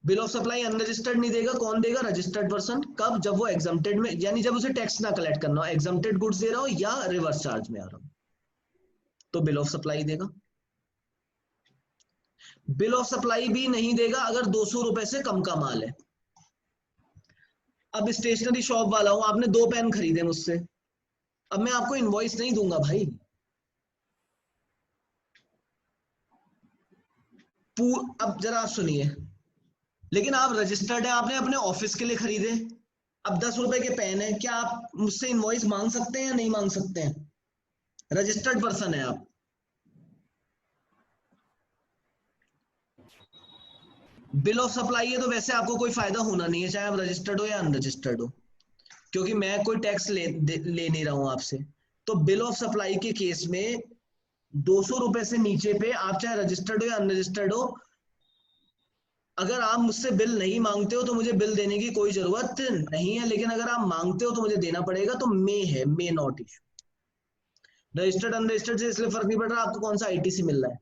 बिल ऑफ सप्लाई अनरजिस्टर्ड नहीं देगा, कौन देगा? Registered person. कब? जब वो एग्जम्प्टेड में, यानी जब उसे टैक्स ना कलेक्ट करना हो, एग्जम्प्टेड गुड्स दे रहा हो या रिवर्स चार्ज में आ रहा हो, तो बिल ऑफ सप्लाई देगा। बिल ऑफ सप्लाई भी नहीं देगा अगर 200 रुपए से कम का माल है। अब स्टेशनरी शॉप वाला हूं, आपने 2 पेन खरीदे मुझसे, अब मैं आपको इनवॉइस नहीं दूंगा भाई, अब जरा आप सुनिए, लेकिन आप रजिस्टर्ड है, आपने अपने ऑफिस के लिए खरीदे, अब 10 रुपए के पेन है, क्या आप मुझसे इनवॉइस मांग सकते हैं या नहीं मांग सकते हैं? रजिस्टर्ड पर्सन है आप। बिल ऑफ सप्लाई है तो वैसे आपको कोई फायदा होना नहीं है, चाहे आप रजिस्टर्ड हो या अनरजिस्टर्ड हो, क्योंकि मैं कोई टैक्स ले नहीं रहा हूं आपसे। तो बिल ऑफ सप्लाई के केस में 200 रुपए से नीचे पे आप चाहे रजिस्टर्ड हो या अनरजिस्टर्ड हो, अगर आप मुझसे बिल नहीं मांगते हो तो मुझे बिल देने की कोई जरूरत नहीं है, लेकिन अगर आप मांगते हो तो मुझे देना पड़ेगा। तो मे है, may not issue. Registered unregistered से इसलिए फर्क नहीं पड़ रहा आपको कौन सा आईटीसी मिल रहा है।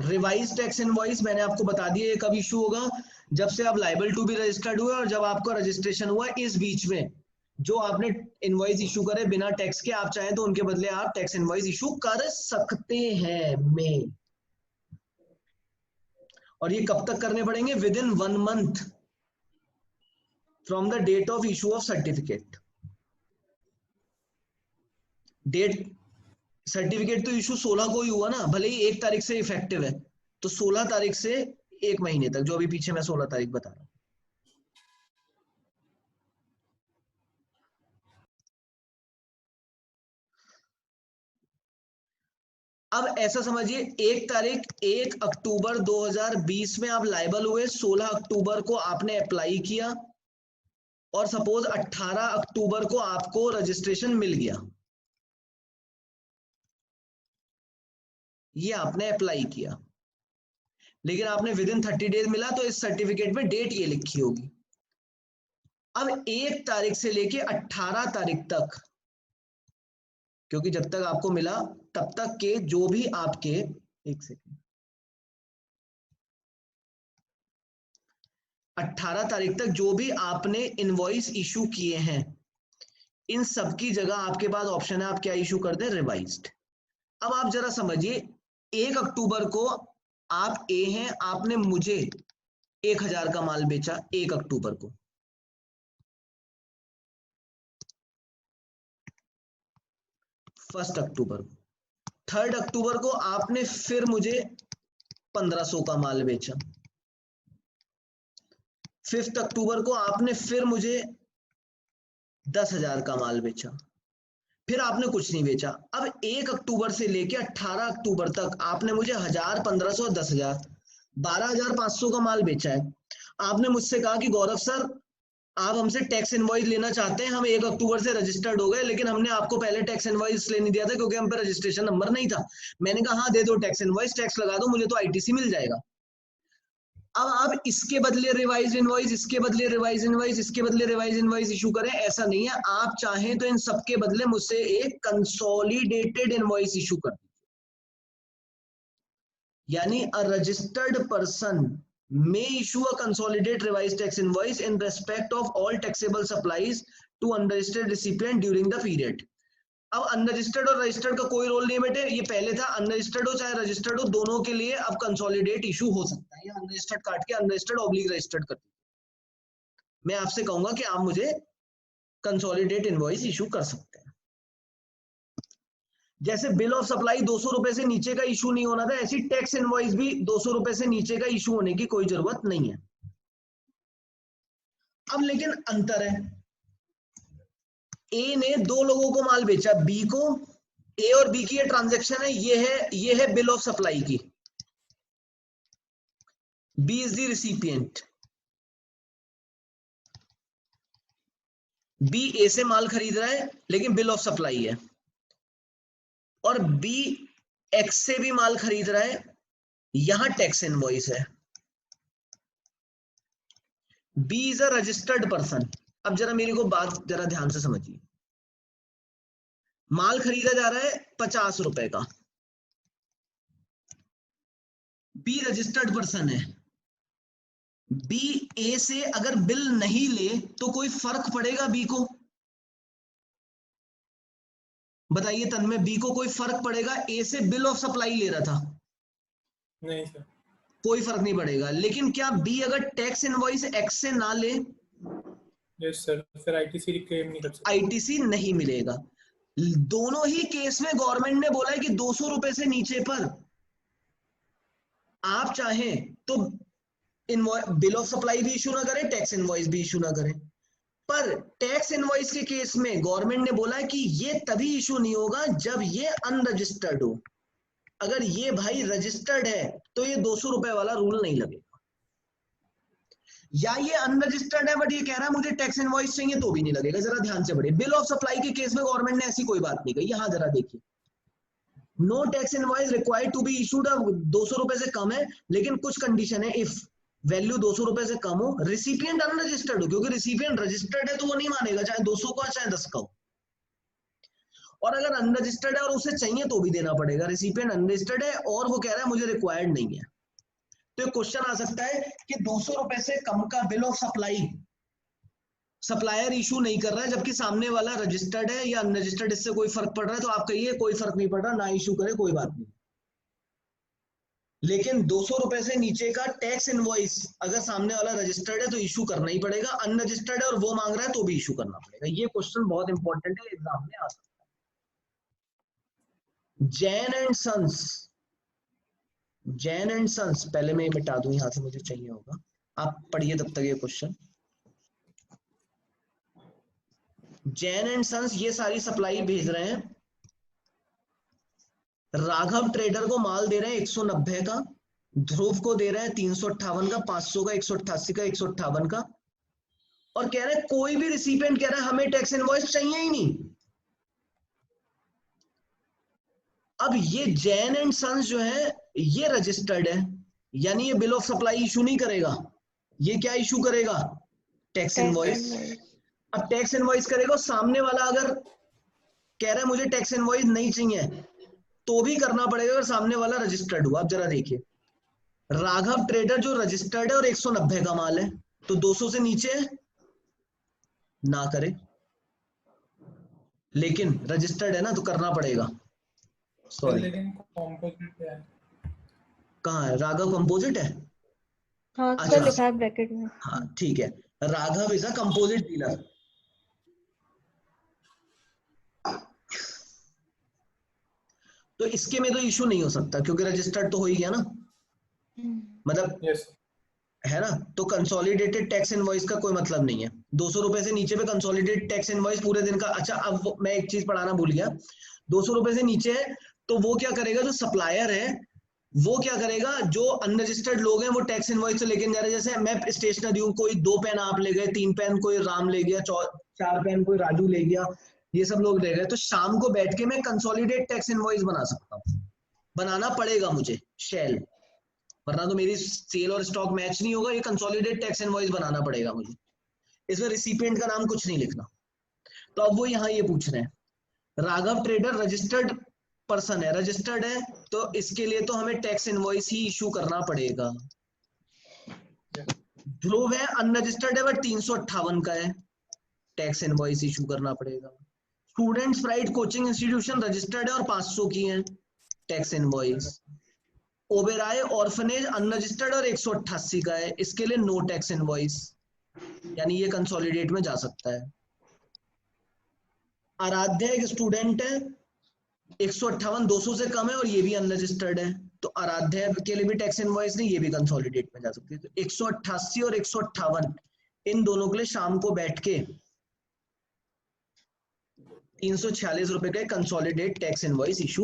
रिवाइज टैक्स इनवॉइस मैंने आपको बता दिया ये कब इशू होगा, जब से आप लायबल टू बी रजिस्टर्ड हुए और जब आपका रजिस्ट्रेशन हुआ, इस बीच में जो आपने इनवॉइस इशू करे बिना टैक्स के, आप चाहें तो उनके बदले आप टैक्स इनवॉइस इशू कर सकते हैं में। और ये कब तक करने पड़ेंगे? Within 1 month from the date of issue of certificate. Date, certificate तो इशू 16 को ही हुआ ना, भले ही 1 तारीख से इफेक्टिव है, तो 16 तारीख से 1 महीने तक, जो अभी पीछे मैं 16 तारीख बता रहा हूं। अब ऐसा समझिए 1 अक्टूबर 2020 में आप लायबल हुए, 16 अक्टूबर को आपने अप्लाई किया और सपोज 18 अक्टूबर को आपको रजिस्ट्रेशन मिल गया, ये आपने अप्लाई किया, लेकिन आपने विद इन 30 डेज मिला, तो इस सर्टिफिकेट में डेट ये लिखी होगी। अब 1 तारीख से लेके 18 तारीख तक, क्योंकि जब तक आपको मिला तब तक के जो भी आपके, एक सेकेंड, 18 तारीख तक जो भी आपने इनवॉइस इशू किए हैं, इन सब की जगह आपके पास ऑप्शन है, आप क्या इशू कर दें, रिवाइज्ड। अब आप जरा समझिए, 1 अक्टूबर को आप ए हैं, आपने मुझे 1000 का माल बेचा 1 अक्टूबर को, 1 अक्टूबर को, 3 अक्टूबर को आपने फिर मुझे 1500 का माल बेचा, 5 अक्टूबर को आपने फिर मुझे 10,000 का माल बेचा, फिर आपने कुछ नहीं बेचा। अब 1 अक्टूबर से लेके 18 अक्टूबर तक आपने मुझे 1000, 1500, 10,000, 12,500 का माल बेचा है। आपने मुझसे कहा कि गौरव सर आप हमसे टैक्स इनवॉइस लेना चाहते हैं, हम 1 अक्टूबर से रजिस्टर्ड हो गए, लेकिन हमने आपको पहले टैक्स इनवॉइस लेने दिया था क्योंकि हम पे रजिस्ट्रेशन नंबर नहीं था। मैंने कहा हाँ दे दो टैक्स इनवॉइस, टैक्स लगा दो, मुझे तो आईटीसी मिल जाएगा। अब आप इसके बदले रिवाइज इनवॉइस, इसके बदले रिवाइज इनवॉइस, इसके बदले रिवाइज इनवॉइस इशू करें, ऐसा नहीं है। आप चाहें तो इन सबके बदले मुझसे एक कंसोलिडेटेड इनवॉइस इशू कर दीजिए, यानी अ registered person may issue a consolidated revised tax invoice in respect of all taxable supplies to unregistered recipient during the period. अब अनरजिस्टर्ड और रजिस्टर्ड का कोई रोल नहीं है बेटे, ये पहले था, अनरजिस्टर्ड हो चाहे रजिस्टर्ड हो, दोनों के लिए अब कंसोलिडेट इशू हो सकता है, या अनरजिस्टर्ड काट के अनरजिस्टर्ड ऑब्लिक रजिस्टर्ड कर दीजिए। मैं आपसे कहूंगा कि आप मुझे कंसोलिडेट इनवॉइस इशू कर सकते हैं। जैसे बिल ऑफ सप्लाई 200 रुपए से नीचे का इशू नहीं होना था, ऐसी टैक्स इनवॉइस भी 200 रुपए से नीचे का इशू होने की कोई जरूरत नहीं है। अब लेकिन अंतर है, ए ने 2 लोगों को माल बेचा, बी को, ए और बी की ये ट्रांजैक्शन है, ये है बिल ऑफ सप्लाई की, B is the recipient, B A से माल खरीद रहा है लेकिन बिल ऑफ सप्लाई है, और बी एक्स से भी माल खरीद रहा है, यहां टैक्स इनवॉइस है। B is a registered person. अब जरा मेरी को बात जरा ध्यान से समझिए, माल खरीदा जा रहा है 50 रुपए का, बी रजिस्टर्ड पर्सन है, बी ए से अगर बिल नहीं ले तो कोई फर्क पड़ेगा बी को? बताइए तन्मय, बी को कोई फर्क पड़ेगा? ए से बिल ऑफ सप्लाई ले रहा था, नहीं सर, कोई फर्क नहीं पड़ेगा। लेकिन क्या बी अगर टैक्स इनवॉइस एक्स से ना ले, यस सर, फिर आईटीसी क्लेम नहीं कर सकते। आईटीसी नहीं मिलेगा। दोनों ही केस में गवर्नमेंट ने बोला है कि 200 रुपए से नीचे पर आप चाहें तो बिल ऑफ सप्लाई भी इशू ना करें, टैक्स इनवॉइस भी इशू ना करें। पर टैक्स इनवॉइस के केस में गवर्नमेंट ने बोला है कि ये तभी इशू नहीं होगा जब ये अनरजिस्टर्ड हो। अगर ये भाई रजिस्टर्ड है तो ये 200 रुपए वाला रूल नहीं लगेगा, या ये अनरजिस्टर्ड है बट ये कह रहा है मुझे टैक्स इनवॉइस चाहिए तो भी नहीं लगेगा। जरा ध्यान से पढ़िए, बिल ऑफ सप्लाई के केस में गवर्नमेंट ने ऐसी कोई बात नहीं कही। यहां जरा देखिए, no tax invoice required to be issued, 200 रुपए से कम है लेकिन कुछ कंडीशन है, इफ वैल्यू 200 रुपए से कम हो, रिसिपिएंट अनरजिस्टर्ड हो, क्योंकि रिसिपिएंट रजिस्टर्ड है तो वो नहीं मानेगा चाहे 200 का चाहे 10 का हो, और अगर अनरजिस्टर्ड है और उसे चाहिए तो भी देना पड़ेगा। रिसिपिएंट अनरजिस्टर्ड है और वो कह रहा है मुझे रिक्वायर्ड नहीं है, तो एक क्वेश्चन आ सकता है कि 200 रुपए से कम का bill of supply supplier issue नहीं कर रहा है जबकि सामने वाला रजिस्टर्ड है या अनरजिस्टर्ड, इससे कोई फर्क पड़ रहा है? तो आप कहिए कोई फर्क नहीं पड़ रहा, ना इशू करे, कोई बात नहीं। लेकिन 200 रुपए से नीचे का टैक्स इनवॉइस अगर सामने वाला रजिस्टर्ड है तो इशू करना ही पड़ेगा, अनरजिस्टर्ड है और वो मांग रहा है तो भी इशू करना पड़ेगा। ये क्वेश्चन बहुत इंपॉर्टेंट है, एग्जाम में आ सकता है। Jain and sons, Jain and sons, पहले मैं मिटा दूं यहां से, मुझे चाहिए होगा, आप पढ़िए तब तक ये क्वेश्चन। जैन एंड सन्स ये सारी सप्लाई भेज रहे हैं, राघव ट्रेडर को माल दे रहे हैं 190 का, ध्रुव को दे रहे हैं 358 का, 500 का, 188 का, 158 का, और कह रहे हैं कोई भी रिसिपिएंट कह रहा है हमें टैक्स इनवॉइस चाहिए ही नहीं। अब ये जैन एंड सन्स जो है ये रजिस्टर्ड है, यानी ये बिल ऑफ सप्लाई इशू नहीं करेगा, ये क्या इशू करेगा? Tax invoice. अब टैक्स इनवॉइस करेगा, सामने वाला अगर कह रहा है मुझे टैक्स इनवॉइस नहीं चाहिए तो भी करना पड़ेगा अगर सामने वाला रजिस्टर्ड हुआ। अब जरा देखिए, राघव ट्रेडर जो रजिस्टर्ड है और 190 का माल है, तो 200 से नीचे ना करे, लेकिन रजिस्टर्ड है ना तो करना पड़ेगा। सॉरी, लेकिन कॉम्पोजिट है। कहाँ है? राघव कंपोजिट है? हाँ अच्छा। सर, लिखा है ब्रैकेट में। हाँ ठीक है, Raghav is a composite dealer. तो इसके में तो इशू नहीं हो सकता क्योंकि रजिस्टर्ड तो हो ही गया ना, मतलब यस है ना। तो कंसोलिडेटेड टैक्स इनवॉइस का कोई मतलब नहीं है। 200 रुपए से नीचे पे कंसोलिडेटेड टैक्स इनवॉइस पूरे दिन का। अच्छा, अब मैं एक चीज पढ़ाना भूल गया, 200 रुपए से नीचे है तो वो क्या करेगा, जो सप्लायर है वो क्या करेगा, जो अनरजिस्टर्ड लोग हैं वो टैक्स इनवॉइस से लेके जा रहे हैं। जैसे मैं स्टेशनरी हूँ, कोई 2 पेन आप ले गए, 3 पेन कोई राम ले गया, 4 पेन कोई राजू ले गया, ये सब लोग ले गए, तो शाम को बैठ के मैं कंसोलिडेट टैक्स इनवॉइस बना सकता हूँ। बनाना पड़ेगा मुझे शेल, वरना तो मेरी सेल और स्टॉक मैच नहीं होगा। ये कंसोलिडेट टैक्स इनवॉइस बनाना पड़ेगा मुझे। इसमें रिसिपिएंट का नाम कुछ नहीं लिखना। तो अब वो यहाँ ये पूछ रहे हैं, राघव ट्रेडर रजिस्टर्ड पर्सन है, रजिस्टर्ड है तो इसके लिए तो हमें टैक्स इनवॉइस ही इशू करना पड़ेगा। ध्रुव है अनरजिस्टर्ड है बट 358 का है, टैक्स इनवॉइस इशू करना पड़ेगा। Students pride coaching institution registered है और 500 की है, tax invoice. Oberoi orphanage unregistered और 188 का है, इसके लिए नो टैक्स इनवॉइस, यानी ये कंसोलिडेट में जा सकता है। आराध्या एक स्टूडेंट है, 158 200 से कम है और ये भी अनरजिस्टर्ड है, तो आराध्या के लिए भी टैक्स इनवॉइस नहीं, ये भी कंसोलिडेट में जा सकती है। तो 188 और 158 इन दोनों के लिए शाम को बैठ के 346 रुपए का कंसोलिडेट टैक्स इनवॉइस इशू